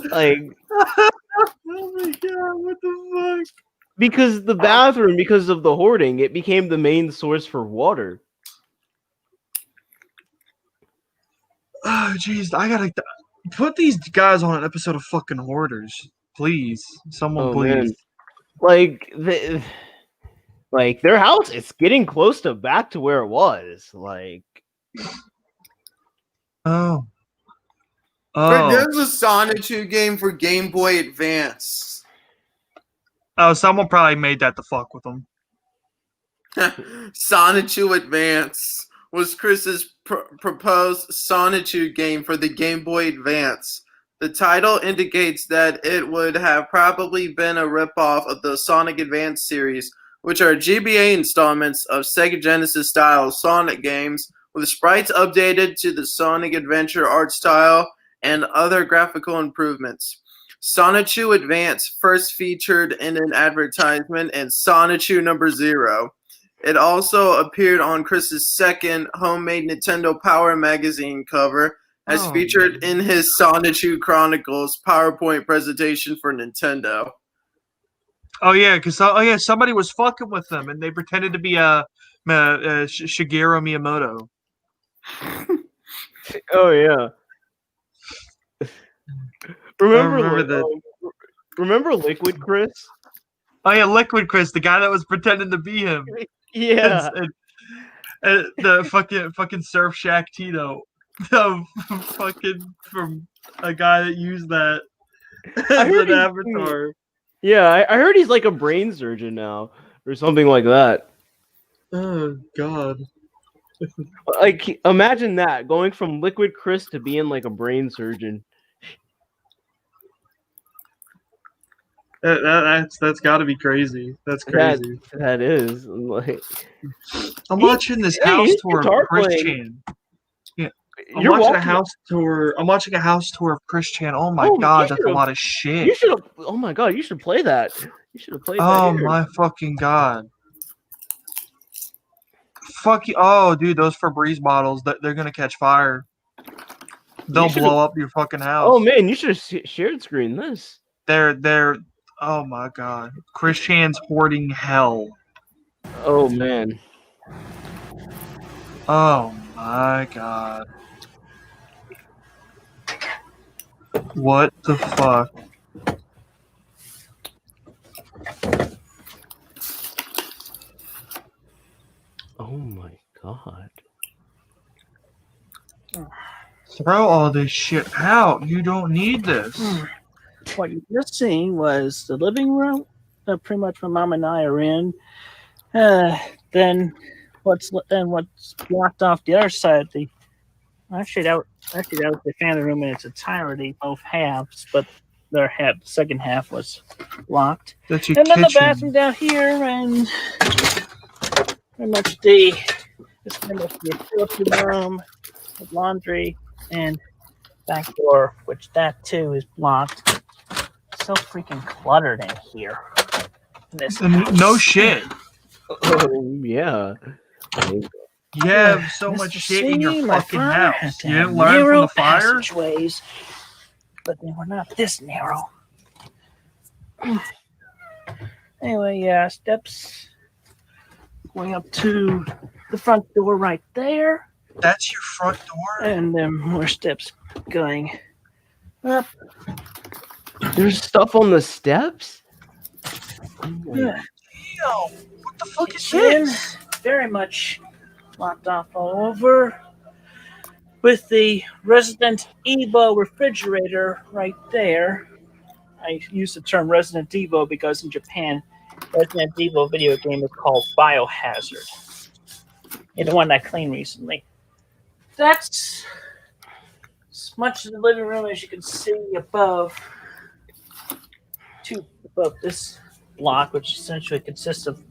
Like, Oh my God! What the fuck? because the bathroom, because of the hoarding, it became the main source for water. Oh jeez, I gotta put these guys on an episode of fucking Hoarders, please. Someone, Oh please. man, like their house, it's getting close to back to where it was. Like, Oh. But Oh. there's a Sonic 2 game for Game Boy Advance. Oh, someone probably made that to fuck with them. Sonic 2 Advance was Chris's proposed Sonic 2 game for the Game Boy Advance. The title indicates that it would have probably been a ripoff of the Sonic Advance series, which are GBA installments of Sega Genesis-style Sonic games, with sprites updated to the Sonic Adventure art style and other graphical improvements. Sonic 2 Advance first featured in an advertisement in Sonic 2 #0. It also appeared on Chris's second homemade Nintendo Power magazine cover, as featured in his Sonic 2 Chronicles PowerPoint presentation for Nintendo. Oh yeah, because somebody was fucking with them, and they pretended to be Shigeru Miyamoto. oh yeah. remember that. Remember Liquid Chris? Oh yeah, Liquid Chris, the guy that was pretending to be him. Yeah. And the fucking Surf Shack Tito, fucking from a guy that used that as an avatar. Yeah, I heard he's like a brain surgeon now, or something like that. Oh God! Like, imagine that, going from Liquid Chris to being like a brain surgeon. That's got to be crazy. That's crazy. That is. Like, I'm watching this house tour of Chris Chan. Yeah, I'm watching a house tour. I'm watching a house tour of Chris Chan. Oh my God, that's a lot of shit. You should have. Oh my God, you should play that. You should have played that. Oh my fucking God. Fuck you. Oh, dude, those Febreze bottles, they're gonna catch fire. They'll blow up your fucking house. Oh man, you should have shared screen this. They're. Oh my God, Chris Chan's hoarding hell. Oh man. Oh my God. What the fuck? Oh my God. Throw all this shit out. You don't need this. What you just seen was the living room, pretty much when Mom and I are in. Then what's blocked off the other side of the. Actually, that was the family room in its entirety, both halves, but the second half was locked. That's your and then kitchen. the bathroom down here, and pretty much the utility room with laundry and back door, which that too is blocked. So freaking cluttered in here. No shit. Oh yeah. You have so much shit in your fucking house. You didn't learn from the fire? Passageways, but they were not this narrow. Anyway, yeah, steps going up to the front door right there. That's your front door? And then more steps going up. There's stuff on the steps? Yeah. What the fuck is this? Very much locked off all over. With the Resident Evil refrigerator right there. I use the term Resident Evil because in Japan, Resident Evil video game is called Biohazard. It's the one I cleaned recently. That's as much of the living room as you can see above this block, which essentially consists of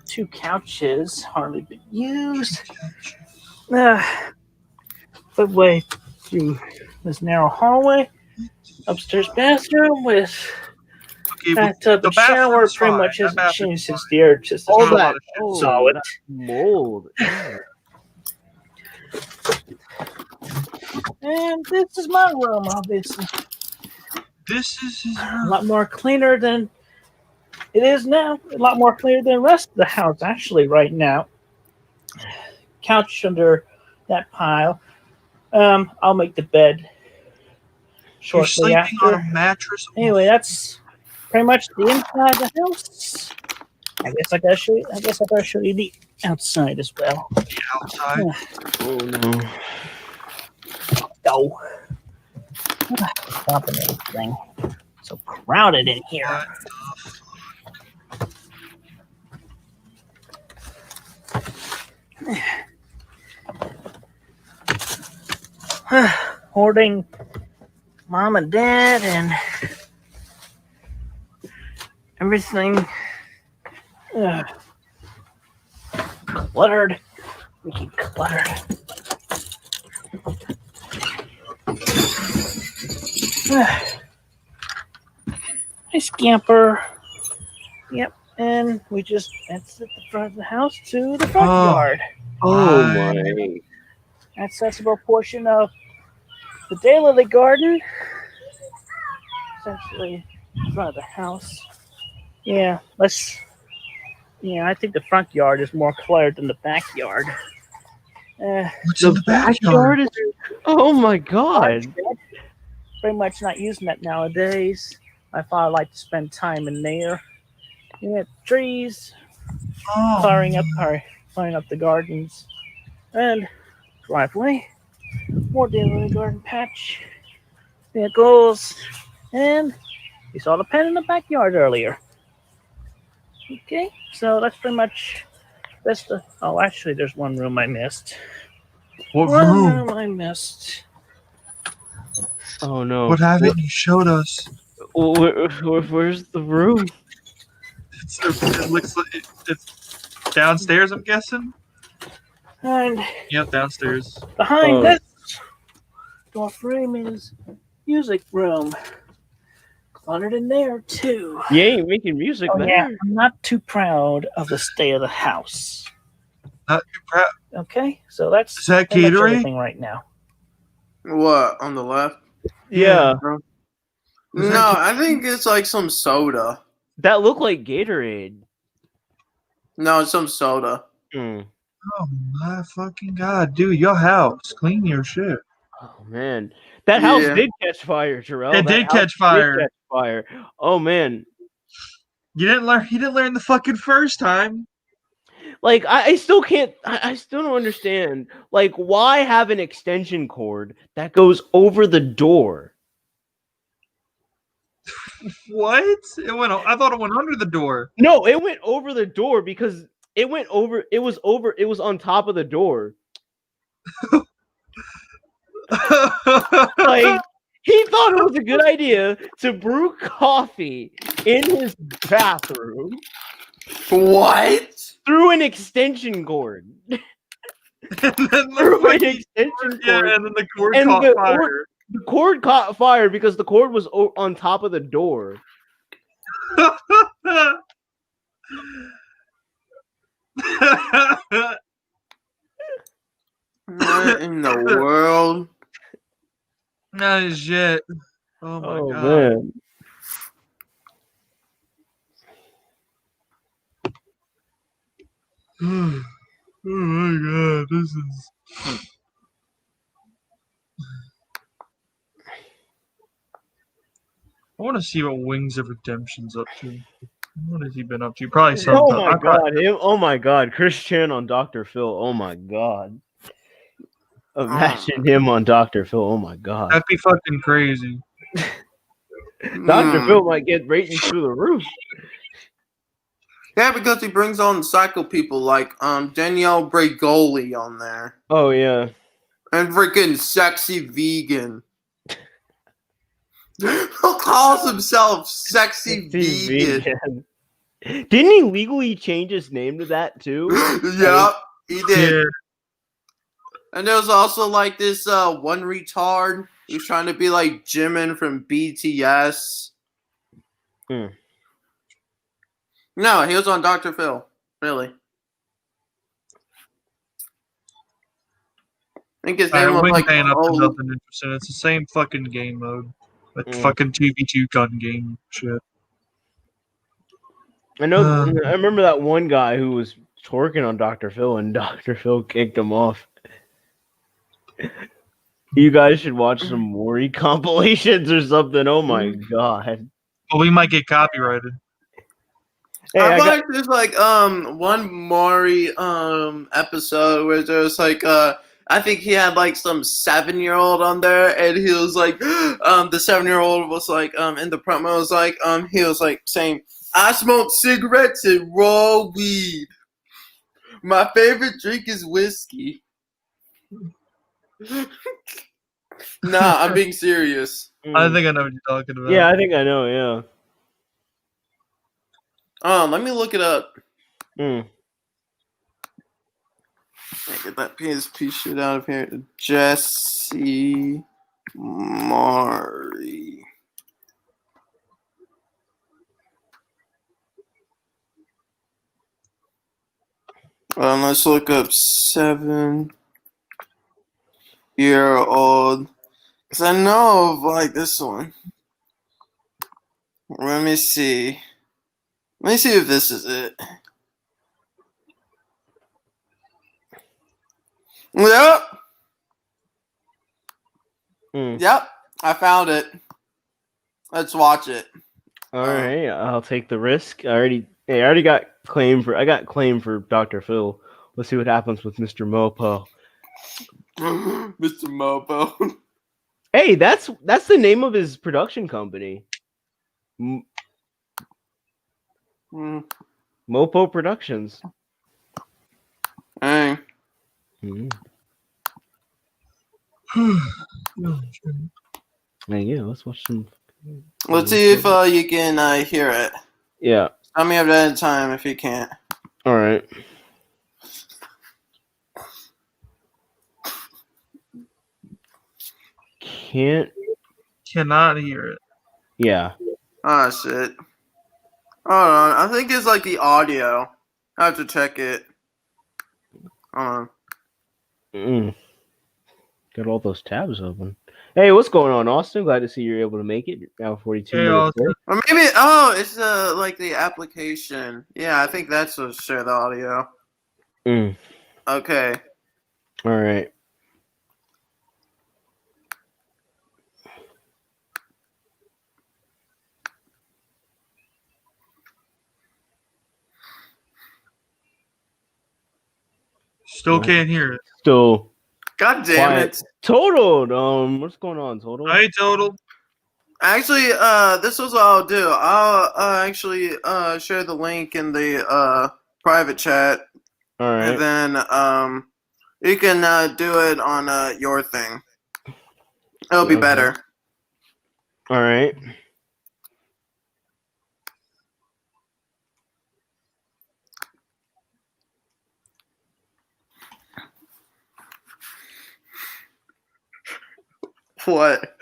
2 couches, hardly been used. Footway through this narrow hallway, upstairs bathroom with Okay, well, That the shower bathroom's pretty fine. much That hasn't bathroom's changed since fine. the air just All not a lot that, of shit. oh, Solid. that mold. Ew. And this is my room, obviously. This is his A room. lot more cleaner than it is now. A lot more cleaner than the rest of the house, actually, right now. Couch under that pile. I'll make the bed You're shortly sleeping after. on a mattress. Anyway, that's pretty much the inside of the house. I guess I gotta show you. I guess I gotta show you the outside as well. Outside. Oh no. Go. Stopping everything. So crowded in here. What Hoarding mom and dad and everything. Cluttered. We keep cluttered. Hi, Scamper. Yep, and we just exit the front of the house to the front yard. Oh my. my. Accessible portion of the daylily garden. Essentially, in front of the house. Yeah, I think the front yard is more cluttered than the backyard. What's in the backyard? Is, oh my god. Pretty much not using that nowadays. My father liked to spend time in there. Yeah, trees, clearing up the gardens, and driveway, more daily garden patch, vehicles, and you saw the pen in the backyard earlier. Okay, so that's pretty much the. Oh, actually, there's one room I missed. What One room? I missed. Oh no. What haven't you showed us? Where's the room? It looks like it's downstairs, I'm guessing. And Yep, downstairs. behind this door frame is music room. Cluttered in there too. You ain't making music Oh there. yeah, I'm not too proud of the state of the house. Not too proud. Okay, so that's Is that pretty much Gatorade? everything right now. What, on the left? Yeah. No, I think it's like some soda. That looked like Gatorade. No, it's some soda. Hmm. Oh my fucking god, dude! Your house, clean your shit. Oh man, that house Yeah. did catch fire, Terrell. It That did house catch fire. catch fire. Oh man, You didn't learn. He didn't learn the fucking first time. like I still can't. I still don't understand. Like, why have an extension cord that goes over the door? What? It went. I thought it went under the door. No, it went over the door because it went over. It was over. It was on top of the door. Like, he thought it was a good idea to brew coffee in his bathroom What? through an extension cord. and then Through an extension cord. yeah, and then the cord And caught the fire. The cord caught fire because the cord was on top of the door. What in the world? No shit. Oh my god. Man. Oh my god, this is. I want to see what Wings of Redemption's up to. What has he been up to? Probably something. Oh my god! Oh my god! Chris Chan on Dr. Phil. Oh my god! Imagine him on Dr. Phil. Oh my god! That'd be fucking crazy. Dr. Phil might get ratings through the roof. Yeah, because he brings on psycho people like Danielle Bregoli on there. Oh yeah. And freaking sexy vegan. Who calls himself sexy vegan? Didn't he legally change his name to that too? Yep, he did. Yeah. And there was also like this one retard who's trying to be like Jimin from BTS. No, he was on Dr. Phil. Really. I think his name was Alright, like paying up to oh nothing interesting. It's the same fucking game mode. Like fucking 2v2 gun game shit. I know. I remember that one guy who was twerking on Dr. Phil, and Dr. Phil kicked him off. You guys should watch some Maury compilations or something. Oh my god. Well, we might get copyrighted. Hey, I watched this like one Maury episode where there was like I think he had like some 7-year-old on there, and he was like the 7-year-old was like in the promo was like he was like saying, I smoke cigarettes and raw weed. My favorite drink is whiskey. Nah, I'm being serious. I think I know what you're talking about. Yeah, I think I know. Yeah. Let me look it up. Mm. Get that PSP shit out of here. Jesse Maury. Let's look up 7-year-old. Because I know of like this one. Let me see. Let me see if this is it. Yep. Yep. I found it. Let's watch it. All right, I'll take the risk. I already got claim for. I got claim for Dr. Phil. Let's see what happens with Mr. Mopo. Mr. Mopo. Hey, that's the name of his production company. Mopo Productions. Hey. Yeah, let's watch some. Let's see if you can hear it. Yeah. Tell me at any time if you can't. All right. Cannot hear it. Yeah. Oh shit. Hold on. I think it's like the audio. I have to check it. Hold on. Got all those tabs open. Hey, what's going on, Austin? Glad to see you're able to make it. You're now 42 minutes late. Or maybe it's like the application. Yeah, I think that's to share the audio. Okay. All right. Still can't hear it. Still. God damn it. Totaled. What's going on, Total? Hey, Total. Actually, this is what I'll do. I'll actually share the link in the private chat. All right. And then you can do it on your thing. It'll be better. All right. What?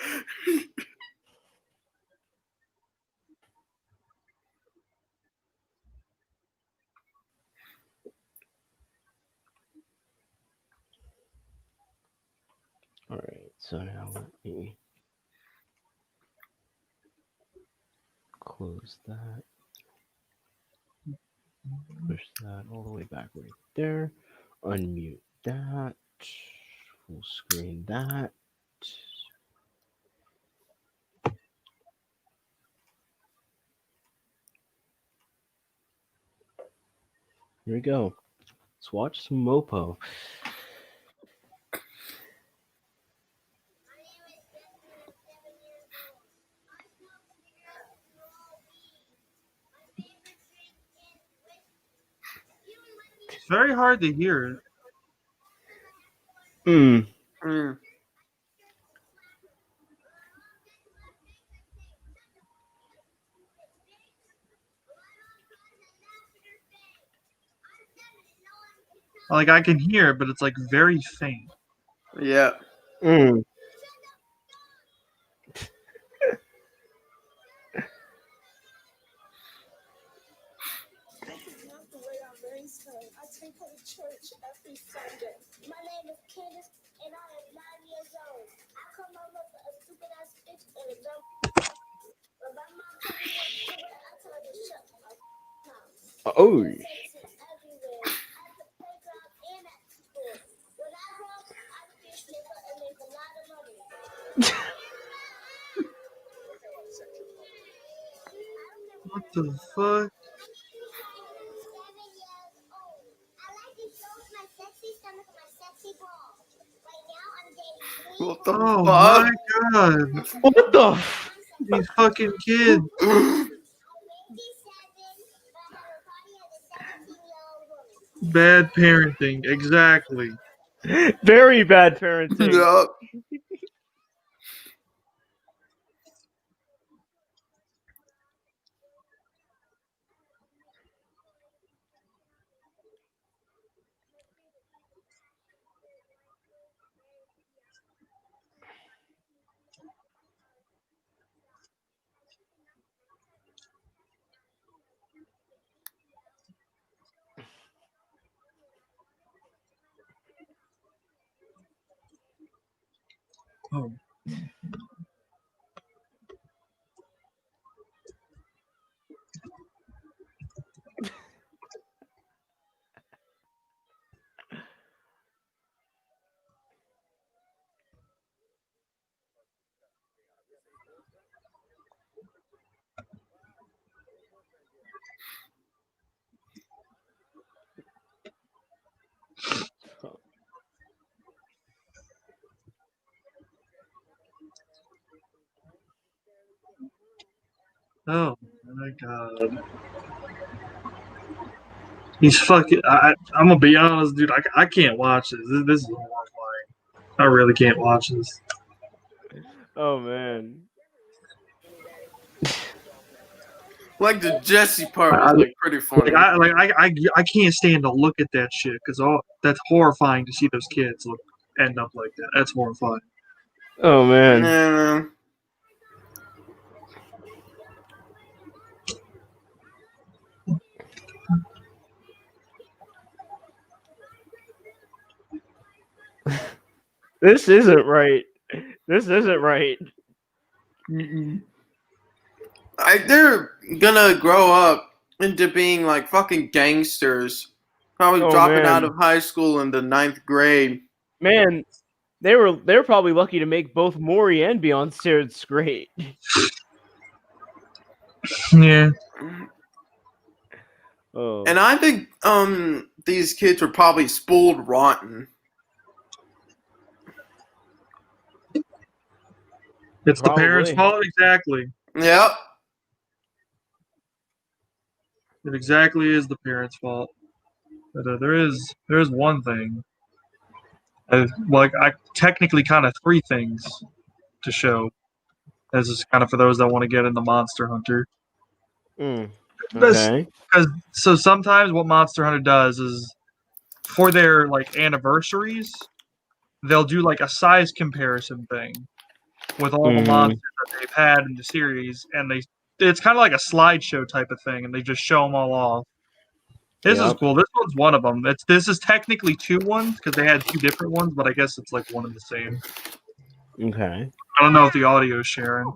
All right. So now let me close that. Push that all the way back right there. Unmute that. Full screen that. Here we go. Let's watch some Mopo. It's very hard to hear it. Like I can hear it, but it's like very faint. Yeah. Oh. What the fuck? What the Oh fuck? my god. What the? F- These fucking kids. Bad parenting. Exactly. Very bad parenting. Yup. Oh. Oh my god. He's fucking. I'm gonna be honest, dude. I can't watch this. This is horrifying. I really can't watch this. Oh man. Like the Jesse part was like pretty funny. I can't stand to look at that shit because that's horrifying to see those kids end up like that. That's horrifying. Oh man. Yeah. This isn't right. This isn't right. They're gonna grow up into being like fucking gangsters. Probably Oh, dropping man. out of high school in the 9th grade. Man, they were probably lucky to make both Maury and Beyonce's great. Yeah. Oh. And I think these kids were probably spoiled rotten. It's the parents' Probably. fault, exactly. Yep. It exactly is the parents' fault. But there is one thing. I technically kind of three things to show. This is kind of for those that want to get into Monster Hunter. Okay. So sometimes what Monster Hunter does is for their like anniversaries, they'll do like a size comparison thing with all the monsters that they've had in the series, and it's kind of like a slideshow type of thing, and they just show them all off. This is cool. This one's one of them. This is technically two ones because they had two different ones, but I guess it's like one and the same. Okay. I don't know if the audio is sharing.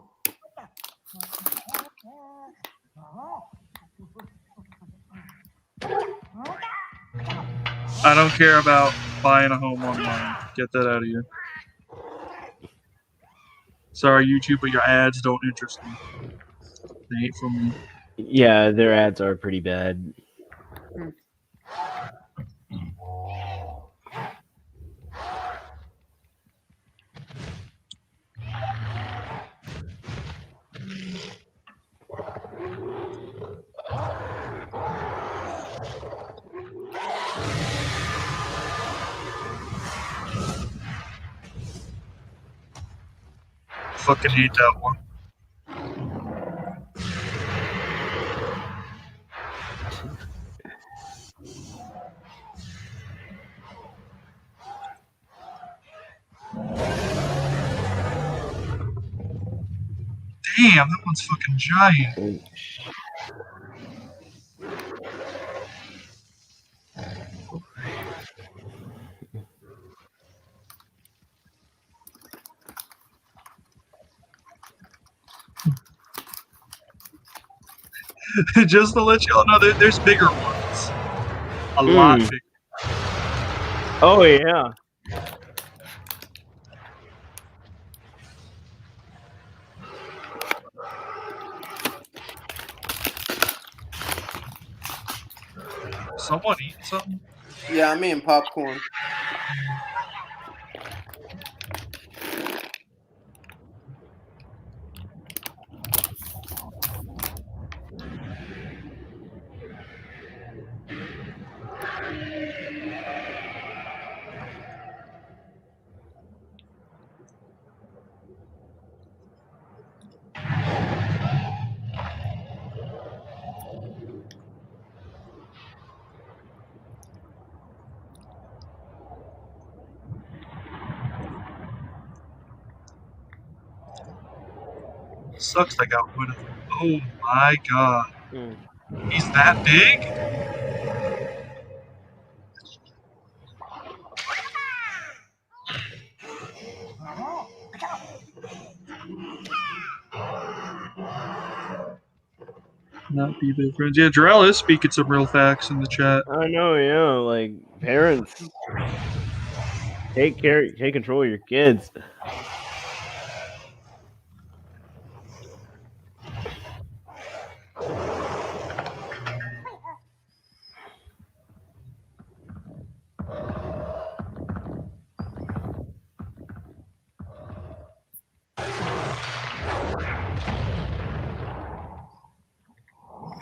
I don't care about buying a home online. Get that out of here. Sorry, YouTube, but your ads don't interest me. They ain't for me. Yeah, their ads are pretty bad. Fucking hate that one. Damn, that one's fucking giant. Just to let y'all know, there's bigger ones. A lot bigger. Oh yeah. Someone eating something? Yeah, I'm eating popcorn. Sucks I got rid of him. Oh my god. Mm. He's that big? Not be big friends. Yeah, Jarrell is speaking some real facts in the chat. I know, yeah. Like parents, take control of your kids.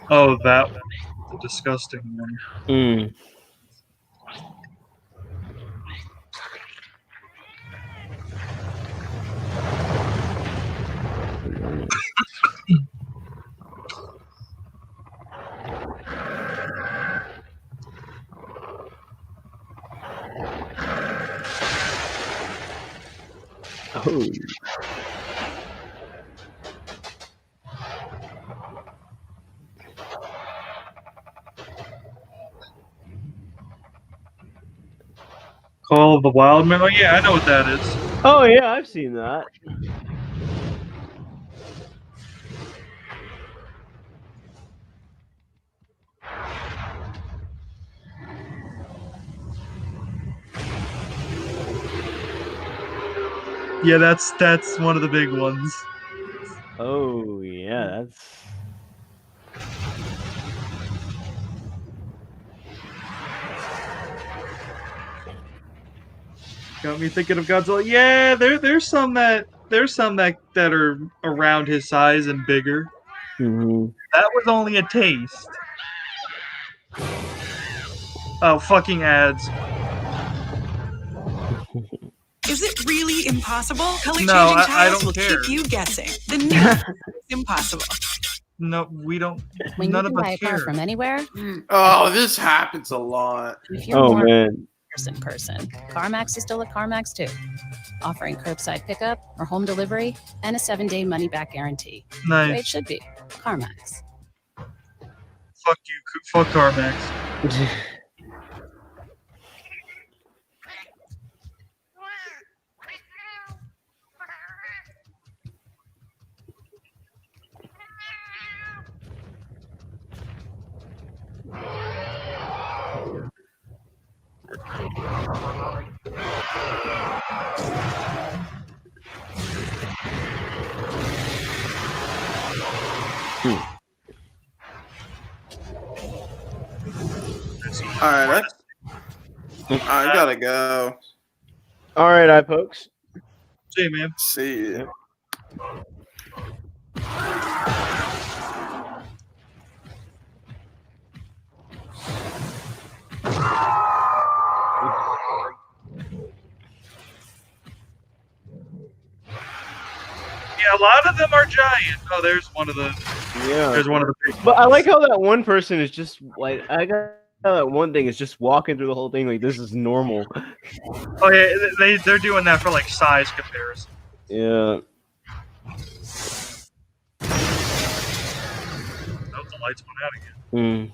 Oh, that one. The disgusting one. Mm. Oh. Call of the Wild Man. Oh yeah, I know what that is. Oh yeah, I've seen that. Yeah, that's one of the big ones. Oh yeah, that's. Got me thinking of Godzilla. Yeah, there's some that are around his size and bigger. Mm-hmm. That was only a taste. Oh, fucking ads. Is it really impossible? Color No, changing I tiles don't will care. keep you guessing. The new is impossible. No, we don't. When none you can of buy us a car care. from anywhere, Oh, this happens a lot. if you're Oh more man. person, CarMax is still at CarMax too, offering curbside pickup or home delivery and a 7-day money-back guarantee. Nice. The way it should be. CarMax. Fuck you. Fuck CarMax. Alright, I gotta go. All right, eye pokes. See you, man. See you. Yeah, a lot of them are giant. Oh, there's one of the. Yeah. There's one of the big. But I like how that one person is just like I got how that one thing is just walking through the whole thing like this is normal. Oh yeah, they're doing that for like size comparison. Yeah. Oh, the lights went out again. Mm.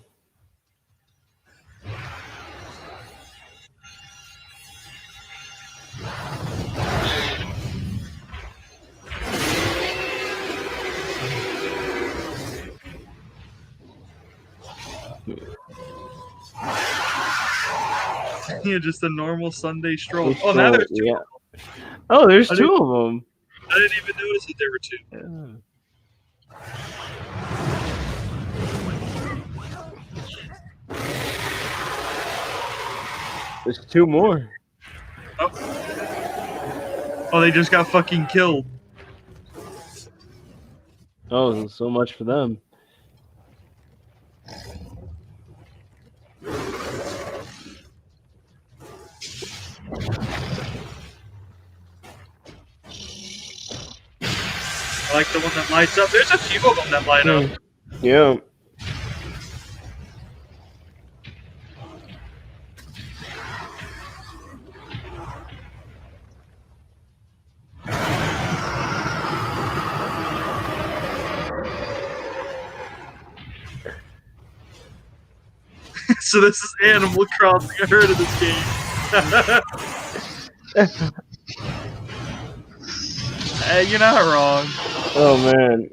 Yeah, just a normal Sunday stroll. Oh, now there's two. Yeah. Oh, there's I two didn't- of them. I didn't even notice that there were two. There's two more. Oh, they just got fucking killed. Oh, so much for them. I like the one that lights up. There's a few of them that light up. Yeah. So this is Animal Crossing. I heard of this game. Hey, you're not wrong. Oh man.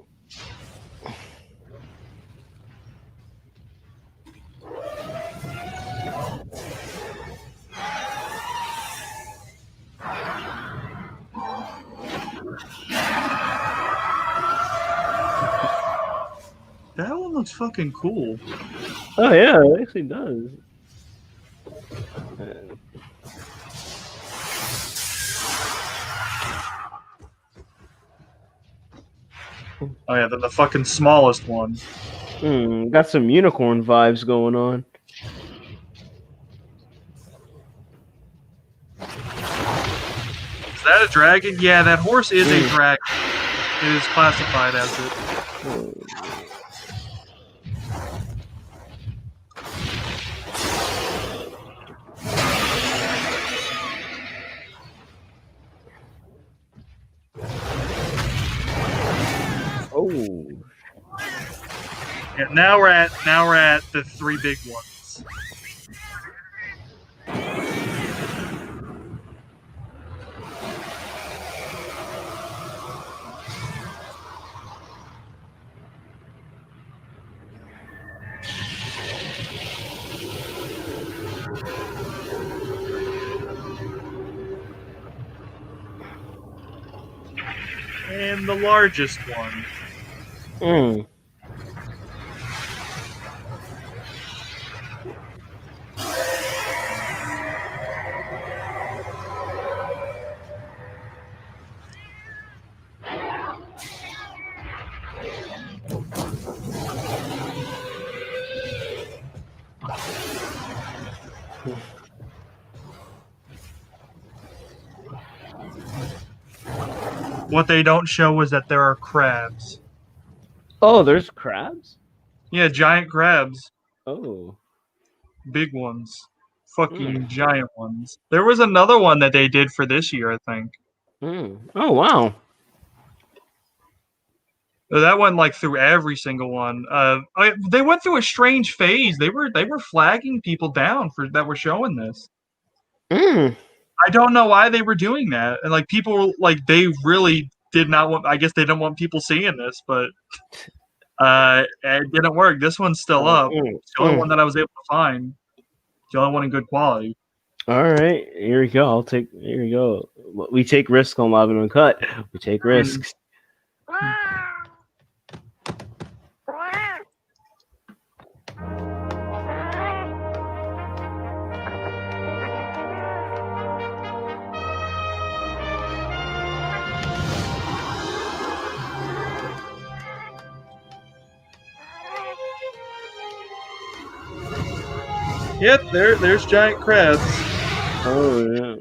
That one looks fucking cool. Oh yeah, it actually does. Oh yeah, the fucking smallest one. Got some unicorn vibes going on. Is that a dragon? Yeah, that horse is a dragon. It is classified as it. Oh. Yeah, now we're at the three big ones. And the largest one. What they don't show is that there are crabs. Oh, there's crabs? Yeah, giant crabs. Oh. Big ones. Fucking giant ones. There was another one that they did for this year, I think. Oh, wow. That went like through every single one. They went through a strange phase. They were flagging people down for that were showing this. I don't know why they were doing that. And like people like they really did not want. I guess they didn't want people seeing this, but it didn't work. This one's still up. It's the only one that I was able to find. The only one in good quality. All right, here we go. Here we go. We take risks on Live and Uncut. We take risks. Yep, there's giant crabs. Oh yeah.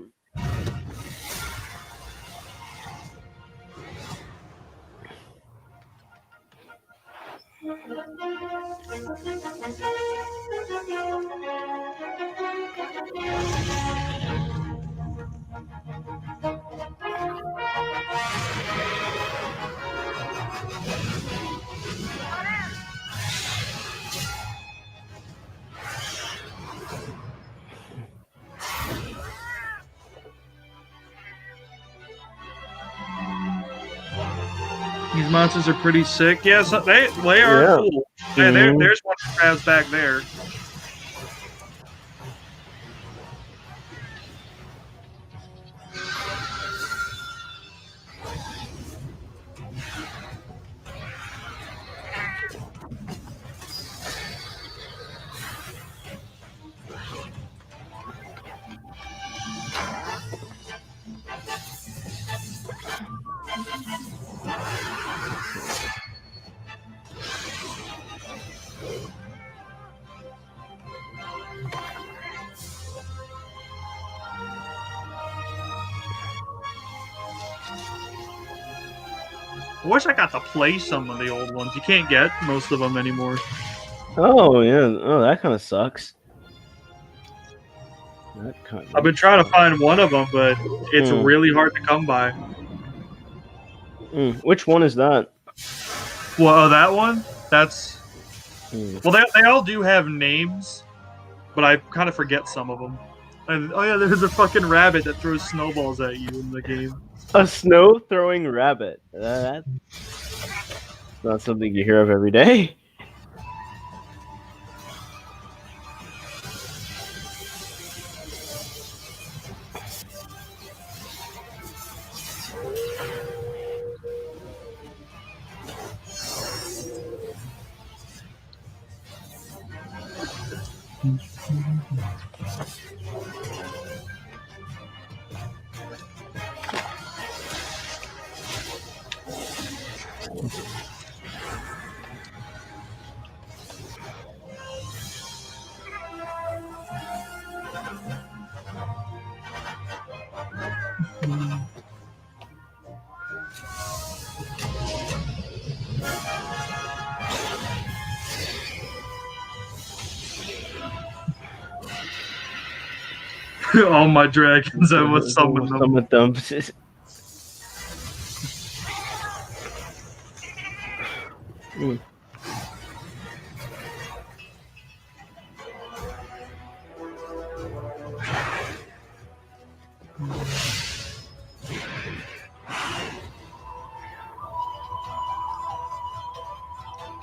These monsters are pretty sick. Yeah, so they are cool. Yeah, there's one of the crabs back there. I wish I got to play some of the old ones. You can't get most of them anymore. Oh yeah. Oh, that kind of sucks. That kind I've been trying to find one of them, but it's really hard to come by. Which one is that? Well, that one? That's... Well, they all do have names, but I kind of forget some of them. And, oh yeah, there's a fucking rabbit that throws snowballs at you in the game. A snow-throwing rabbit. That's not something you hear of every day. All my dragons, I must summon them. Some of them.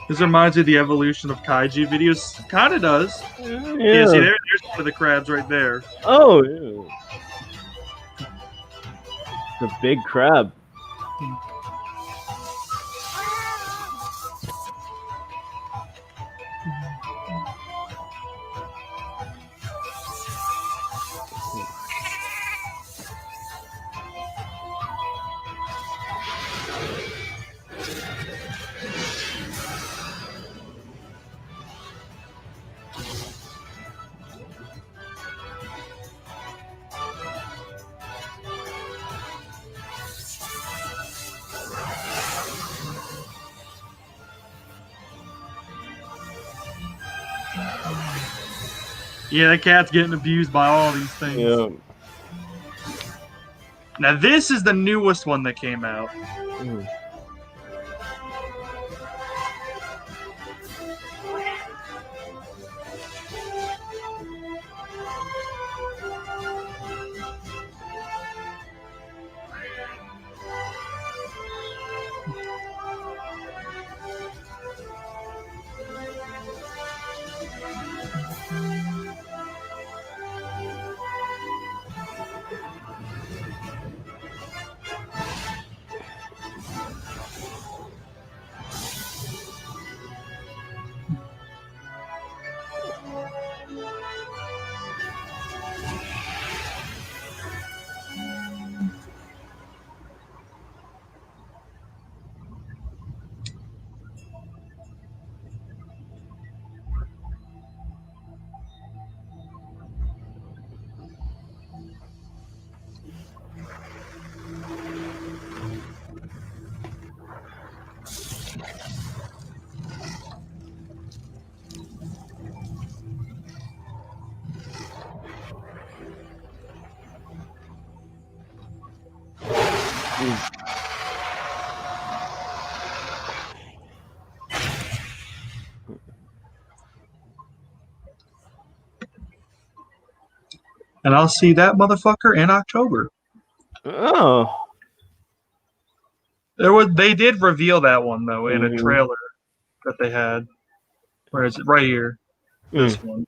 This reminds me of the evolution of kaiju videos. Kind of does. Yeah. See, there's one of the crabs right there. Oh, yeah. The big crab. Yeah, that cat's getting abused by all these things. Yeah. Now this is the newest one that came out. And I'll see that motherfucker in October. Oh. They did reveal that one though in a trailer that they had. Where is it? Right here. This one.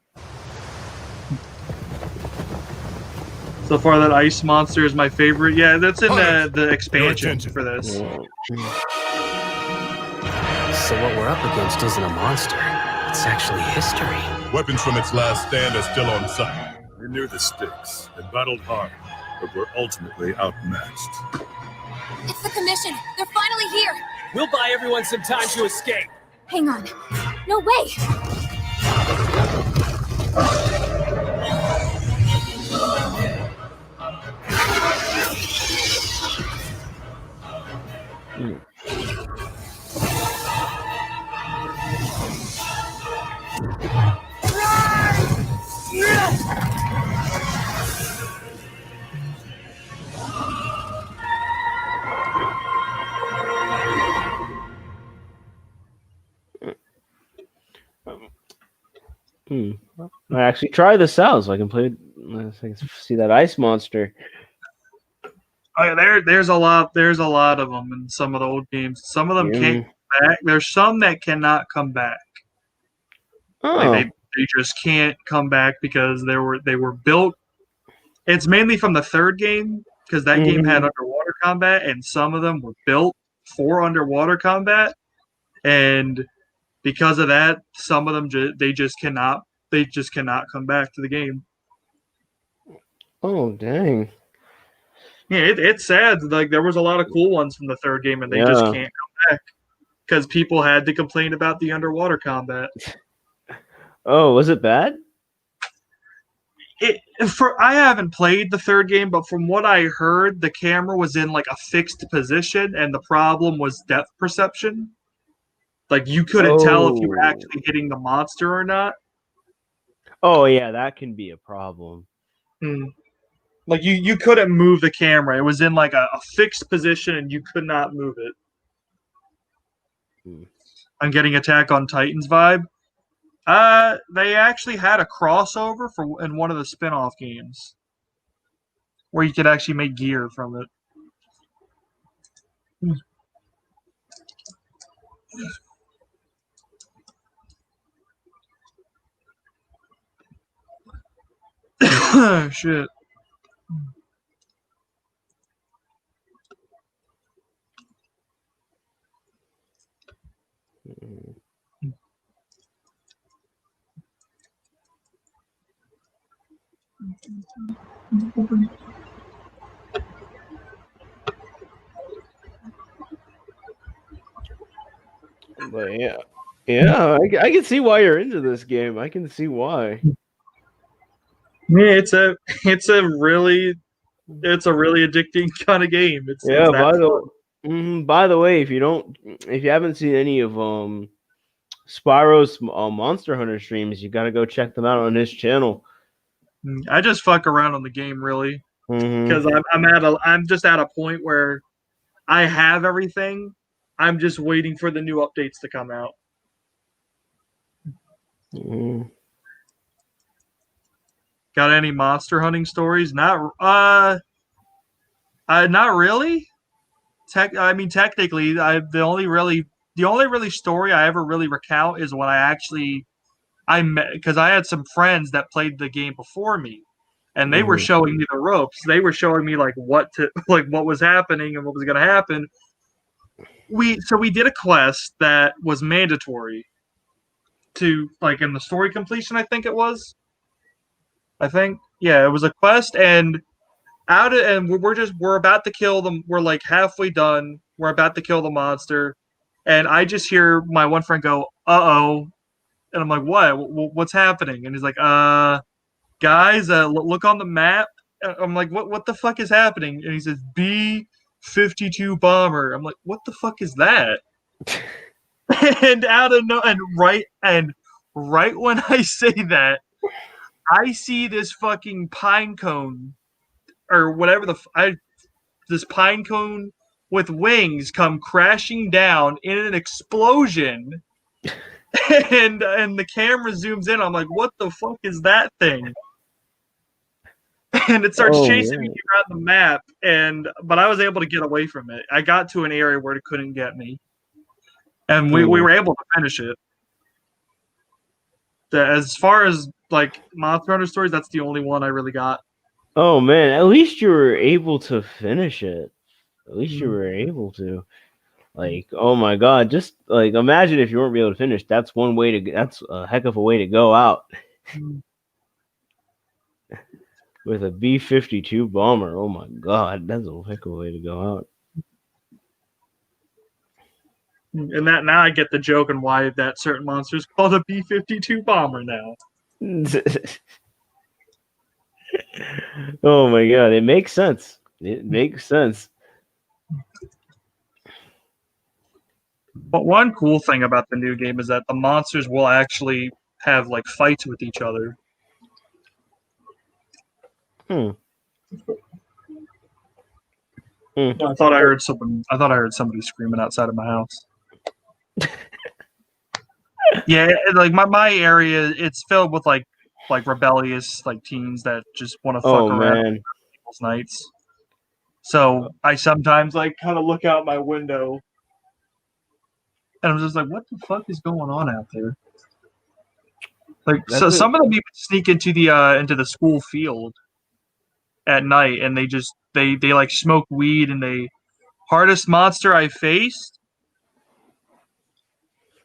So far, that ice monster is my favorite. Yeah, that's in the expansion for this. So what we're up against isn't a monster. It's actually history. Weapons from its last stand are still on site. We knew the stakes and battled hard, but were ultimately outmatched. It's the commission. They're finally here. We'll buy everyone some time to escape. Hang on. No way. I actually try this out so I can play. So I can see that ice monster. Oh, yeah, there's a lot of them in some of the old games. Some of them can't come back. There's some that cannot come back. Like they just can't come back because they were built. It's mainly from the third game because that game had underwater combat, and some of them were built for underwater combat, and because of that, some of them they just cannot come back to the game. Oh dang! Yeah, it's sad. Like there was a lot of cool ones from the third game, and they just can't come back because people had to complain about the underwater combat. Oh, was it bad? I haven't played the third game, but from what I heard, the camera was in like a fixed position, and the problem was depth perception. Like you couldn't tell if you were actually hitting the monster or not. Oh yeah, that can be a problem. Like you couldn't move the camera; it was in like a fixed position, and you could not move it. I'm getting Attack on Titan's vibe. They actually had a crossover in one of the spin-off games where you could actually make gear from it. Shit. But yeah, I can see why you're into this game. I can see why. Yeah, it's a really addicting kind of game. By the way, if you haven't seen any of Spyro's Monster Hunter streams, you gotta go check them out on his channel. I just fuck around on the game really because I'm just at a point where I have everything. I'm just waiting for the new updates to come out. Got any monster hunting stories? Not really. Technically, the only really story I ever really recount is when I met, because I had some friends that played the game before me, and they were showing me the ropes. They were showing me what was happening and what was going to happen. We did a quest that was mandatory to in the story completion. I think it was. It was a quest, and we're about to kill them. We're like halfway done. We're about to kill the monster, and I just hear my one friend go, "Uh-oh," and I'm like, "What? What's happening?" And he's like, guys, look on the map." I'm like, "What the fuck is happening?" And he says, B-52 bomber. I'm like, "What the fuck is that?" And right when I say that, I see this fucking pine cone or whatever this pine cone with wings come crashing down in an explosion, and the camera zooms in. I'm like, "What the fuck is that thing?" And it starts chasing me around the map, but I was able to get away from it. I got to an area where it couldn't get me, and we were able to finish it. As far as Monster Hunter stories, that's the only one I really got. Oh man, at least you were able to finish it. At least you were able to. Oh my god, just imagine if you weren't able to finish. That's one way to. That's a heck of a way to go out. With a B-52 bomber. Oh my god, that's a heck of a way to go out. And that now I get the joke and why that certain monster is called a B-52 bomber now. Oh my god, it makes sense. It makes sense. But one cool thing about the new game is that the monsters will actually have like fights with each other. Hmm. I thought I heard somebody screaming outside of my house. Yeah, like my area, it's filled with like rebellious like teens that just want to fuck around Man. people's nights. So I sometimes like kind of look out my window, and I'm just like, what the fuck is going on out there? Like, so some of them even sneak into the school field at night, and they like smoke weed, and they hardest monster I faced.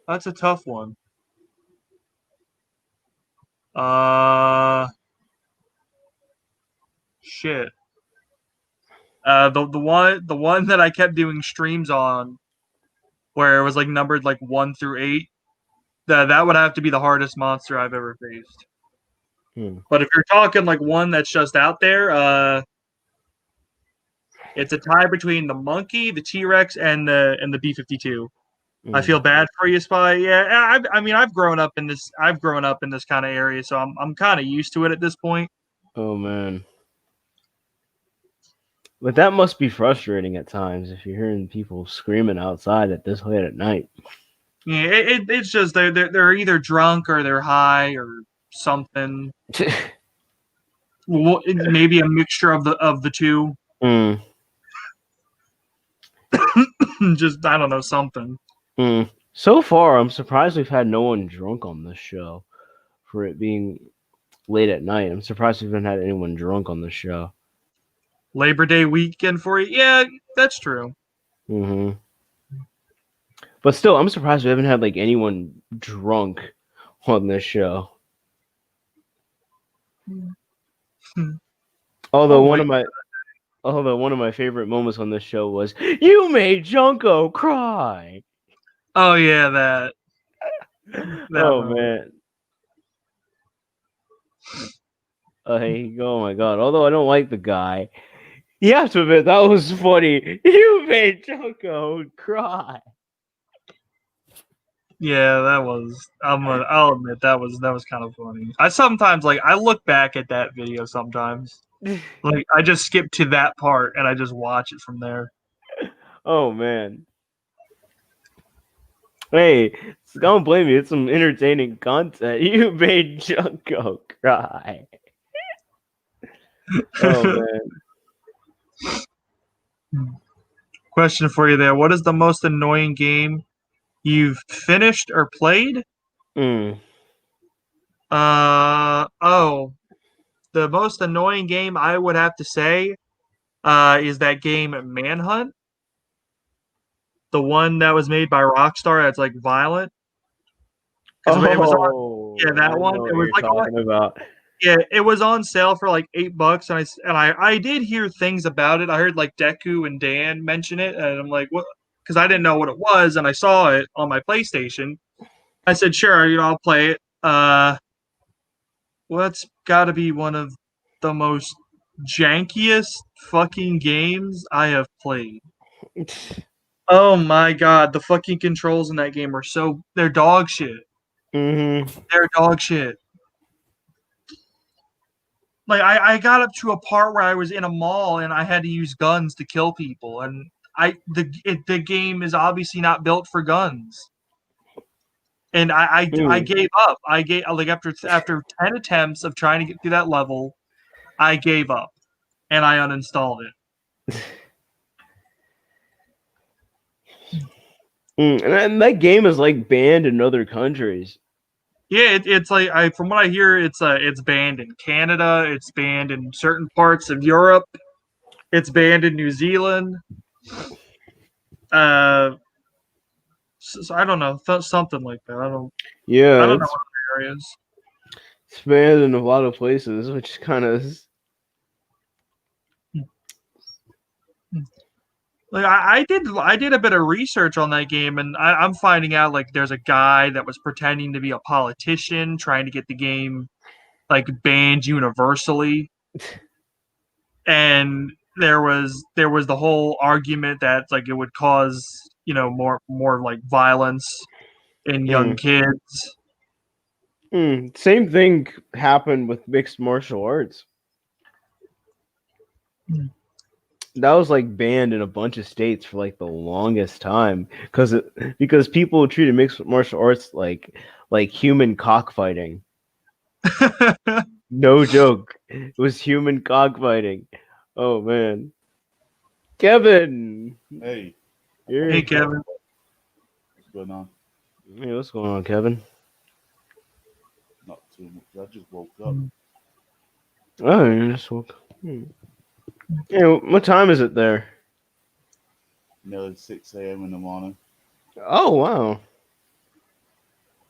That's a tough one. Shit. The one that I kept doing streams on, where it was like numbered like 1 through 8. That would have to be the hardest monster I've ever faced. But if you're talking like one that's just out there, it's a tie between the monkey, the T-Rex, and the B-52. I feel bad for you, Spy. Yeah, I mean, I've grown up in this kind of area, so I'm kind of used to it at this point. Oh man. But that must be frustrating at times if you're hearing people screaming outside at this late at night. Yeah, it's just they're either drunk or they're high or something. Well, maybe a mixture of the two. Just I don't know, something. So far, I'm surprised we've had no one drunk on this show. For it being late at night, I'm surprised we haven't had anyone drunk on this show. Labor Day weekend for you? Yeah, that's true. But still, I'm surprised we haven't had like anyone drunk on this show. Although one of my favorite moments on this show was you made Junko cry. Oh yeah, that man. Oh my god. Although I don't like the guy, you have to admit that was funny. You made Junko cry. Yeah, that was. I'll admit that was kind of funny. I sometimes I look back at that video sometimes. Like I just skip to that part and I just watch it from there. Oh man. Hey, don't blame me. It's some entertaining content. You made Junko cry. Oh man. Question for you there. What is the most annoying game you've finished or played? The most annoying game I would have to say is that game Manhunt. The one that was made by Rockstar that's like violent. It was on, that one. It was like yeah, it was on sale for like $8, and I did hear things about it. I heard like Deku and Dan mention it, and I'm like, what? Because I didn't know what it was, and I saw it on my PlayStation. I said, sure, I'll play it. Well, that's got to be one of the most jankiest fucking games I have played. Oh my god, the fucking controls in that game are they're dog shit. They're dog shit. Like I got up to a part where I was in a mall and I had to use guns to kill people, and the game is obviously not built for guns. And I gave up. I gave after 10 attempts of trying to get through that level, I gave up and I uninstalled it. And that game is like banned in other countries. Yeah, it's like from what I hear, it's banned in Canada. It's banned in certain parts of Europe. It's banned in New Zealand. So I don't know, something like that. I don't know what areas. It's banned in a lot of places, which is kind of. Like I did a bit of research on that game, and I'm finding out like there's a guy that was pretending to be a politician, trying to get the game like banned universally, and there was the whole argument that like it would cause more like violence in young kids. Same thing happened with mixed martial arts. That was like banned in a bunch of states for like the longest time because people treated mixed martial arts like human cockfighting. No joke, it was human cockfighting. Oh man, Kevin. Hey. Hey, Kevin. What's going on? Hey, what's going on, Kevin? Not too much. I just woke up. Oh, you just woke. Yeah, what time is it there? Nearly 6 a.m. in the morning. Oh wow.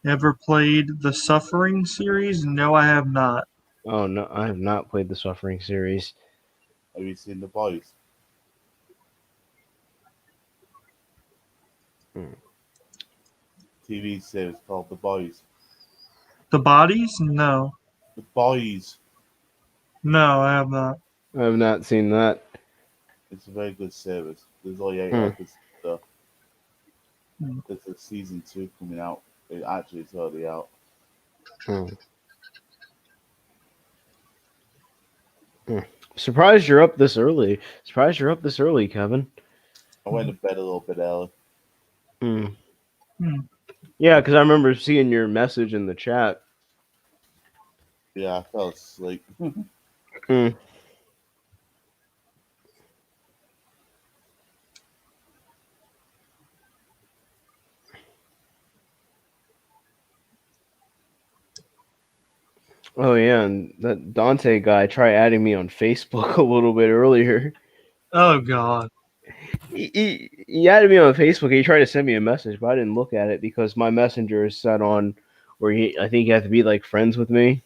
Ever played the Suffering series? No, I have not. Oh no, I have not played the Suffering series. Have you seen The Boys? TV series called The Boys. The Bodies? No. The Boys. No, I have not. I have not seen that. It's a very good series. There's only 8 Hmm. episodes though. There's a season 2 coming out. It's already out. Surprised you're up this early. Kevin. I went to bed a little bit early. Yeah, because I remember seeing your message in the chat. Yeah, I fell asleep. Oh yeah, and that Dante guy tried adding me on Facebook a little bit earlier. Oh God. He added me on Facebook. He tried to send me a message, but I didn't look at it because my messenger is set on where I think you have to be like friends with me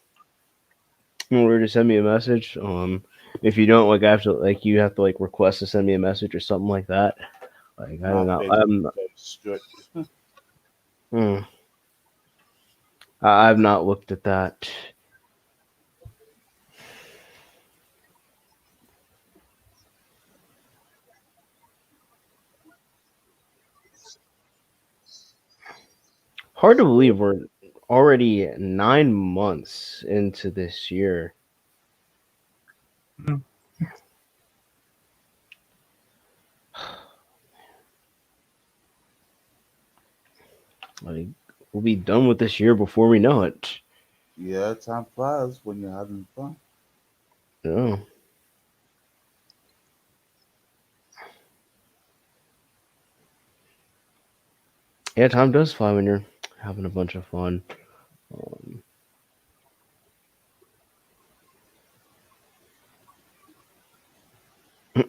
in order to send me a message. If you don't, like, you have to like request to send me a message or something like that. Like, I don't know. I'm not. Strict. I've not looked at that. Hard to believe we're already 9 months into this year. Like, we'll be done with this year before we know it. Yeah, time flies when you're having fun. Yeah. Yeah, time does fly when you're having a bunch of fun.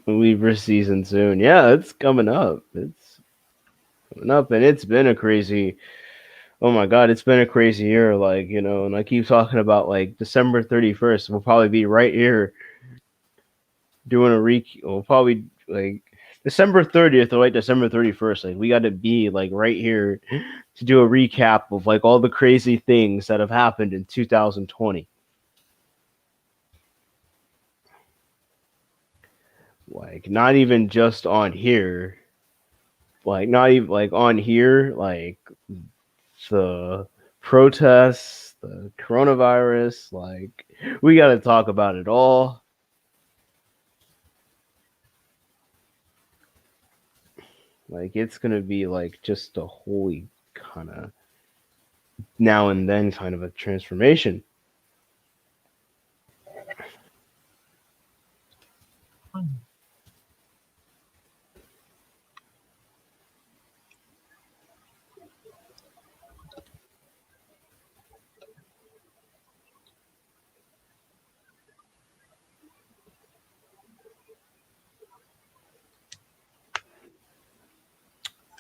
Libra season soon. Yeah, it's coming up. It's coming up, and it's been a crazy. Oh my God, it's been a crazy year. Like, and I keep talking about like December 31st. We'll probably be right here doing a We'll probably like December 30th or like December 31st. Like, we got to be like right here to do a recap of like all the crazy things that have happened in 2020. Like, not even just on here. Like, not even like on here. Like, the protests, the coronavirus. Like, we got to talk about it all. Like, it's going to be like just a holy kind of now and then kind of a transformation.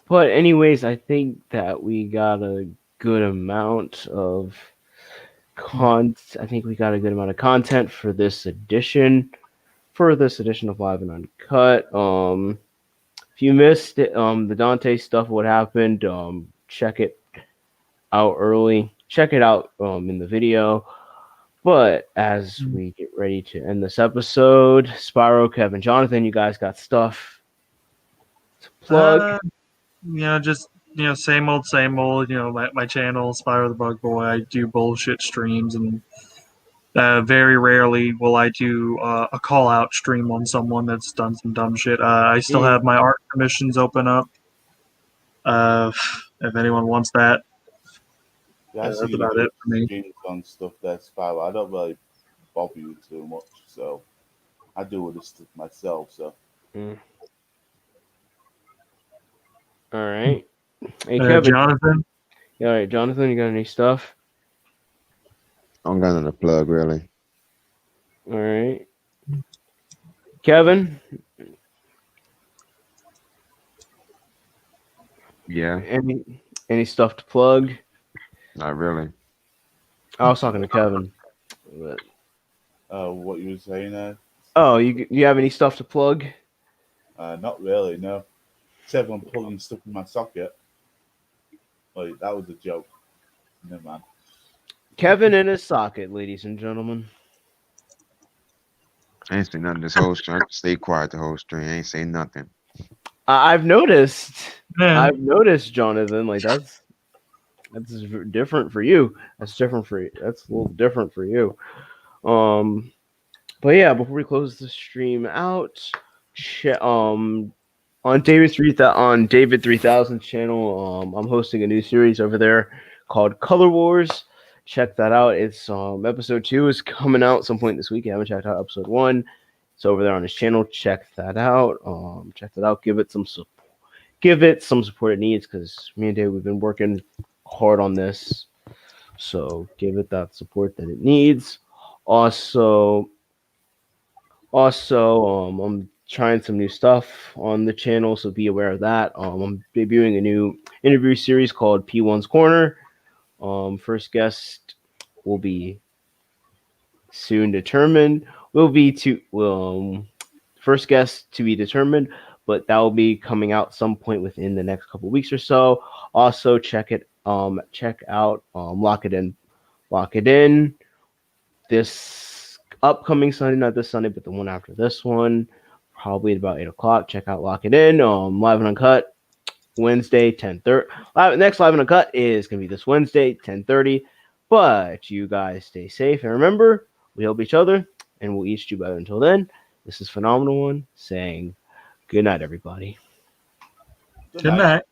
But anyways, I think that we got a good amount of I think we got a good amount of content for this edition of Live and Uncut. if you missed it, the Dante stuff, what happened, check it out early. Check it out in the video. But as we get ready to end this episode, Spyro, Kevin, Jonathan, you guys got stuff to plug? Just same old, same old. My channel, Spyro the Bug Boy. I do bullshit streams, and very rarely will I do a call out stream on someone that's done some dumb shit. I still have my art commissions open up. If anyone wants that, That's about it for me. Streams on stuff that's fine. I don't really bother you too much, so I do all this stuff myself. So. All right. Hey, Kevin. Jonathan. Yeah, all right, Jonathan, you got any stuff? I don't got nothing to plug, really. All right. Kevin? Yeah. Any stuff to plug? Not really. I was talking to Kevin. But... what you were saying there? Oh, you have any stuff to plug? Not really, no. Except I'm plugging stuff in my socket. Like, that was a joke. Never mind. Kevin in his socket, ladies and gentlemen. I ain't say nothing this whole stream. Stay quiet the whole stream. I ain't say nothing. I've noticed. Yeah. I've noticed, Jonathan. Like that's different for you. That's different for you. That's a little different for you. But yeah, before we close the stream out, on David 3000's channel, I'm hosting a new series over there called Color Wars. Check that out. It's episode 2 is coming out some point this week. I haven't checked out episode 1. It's over there on his channel. Check that out. Check that out. Give it some support. Give it some support it needs, because me and Dave, we've been working hard on this. So give it that support that it needs. Also, I'm trying some new stuff on the channel, so be aware of that. I'm debuting a new interview series called P1's Corner. First guest will be soon determined. First guest to be determined, but that will be coming out some point within the next couple weeks or so. Also, check out Lock It In this upcoming Sunday, not this Sunday, but the one after this one, probably at about 8 o'clock. Check out Lock It In. Live and Uncut Wednesday 10:30. Next Live and Uncut is gonna be this Wednesday 10:30. But you guys stay safe, and remember, we help each other and we'll each do better. Until then, this is Phenomenal One saying good night, everybody. Good night.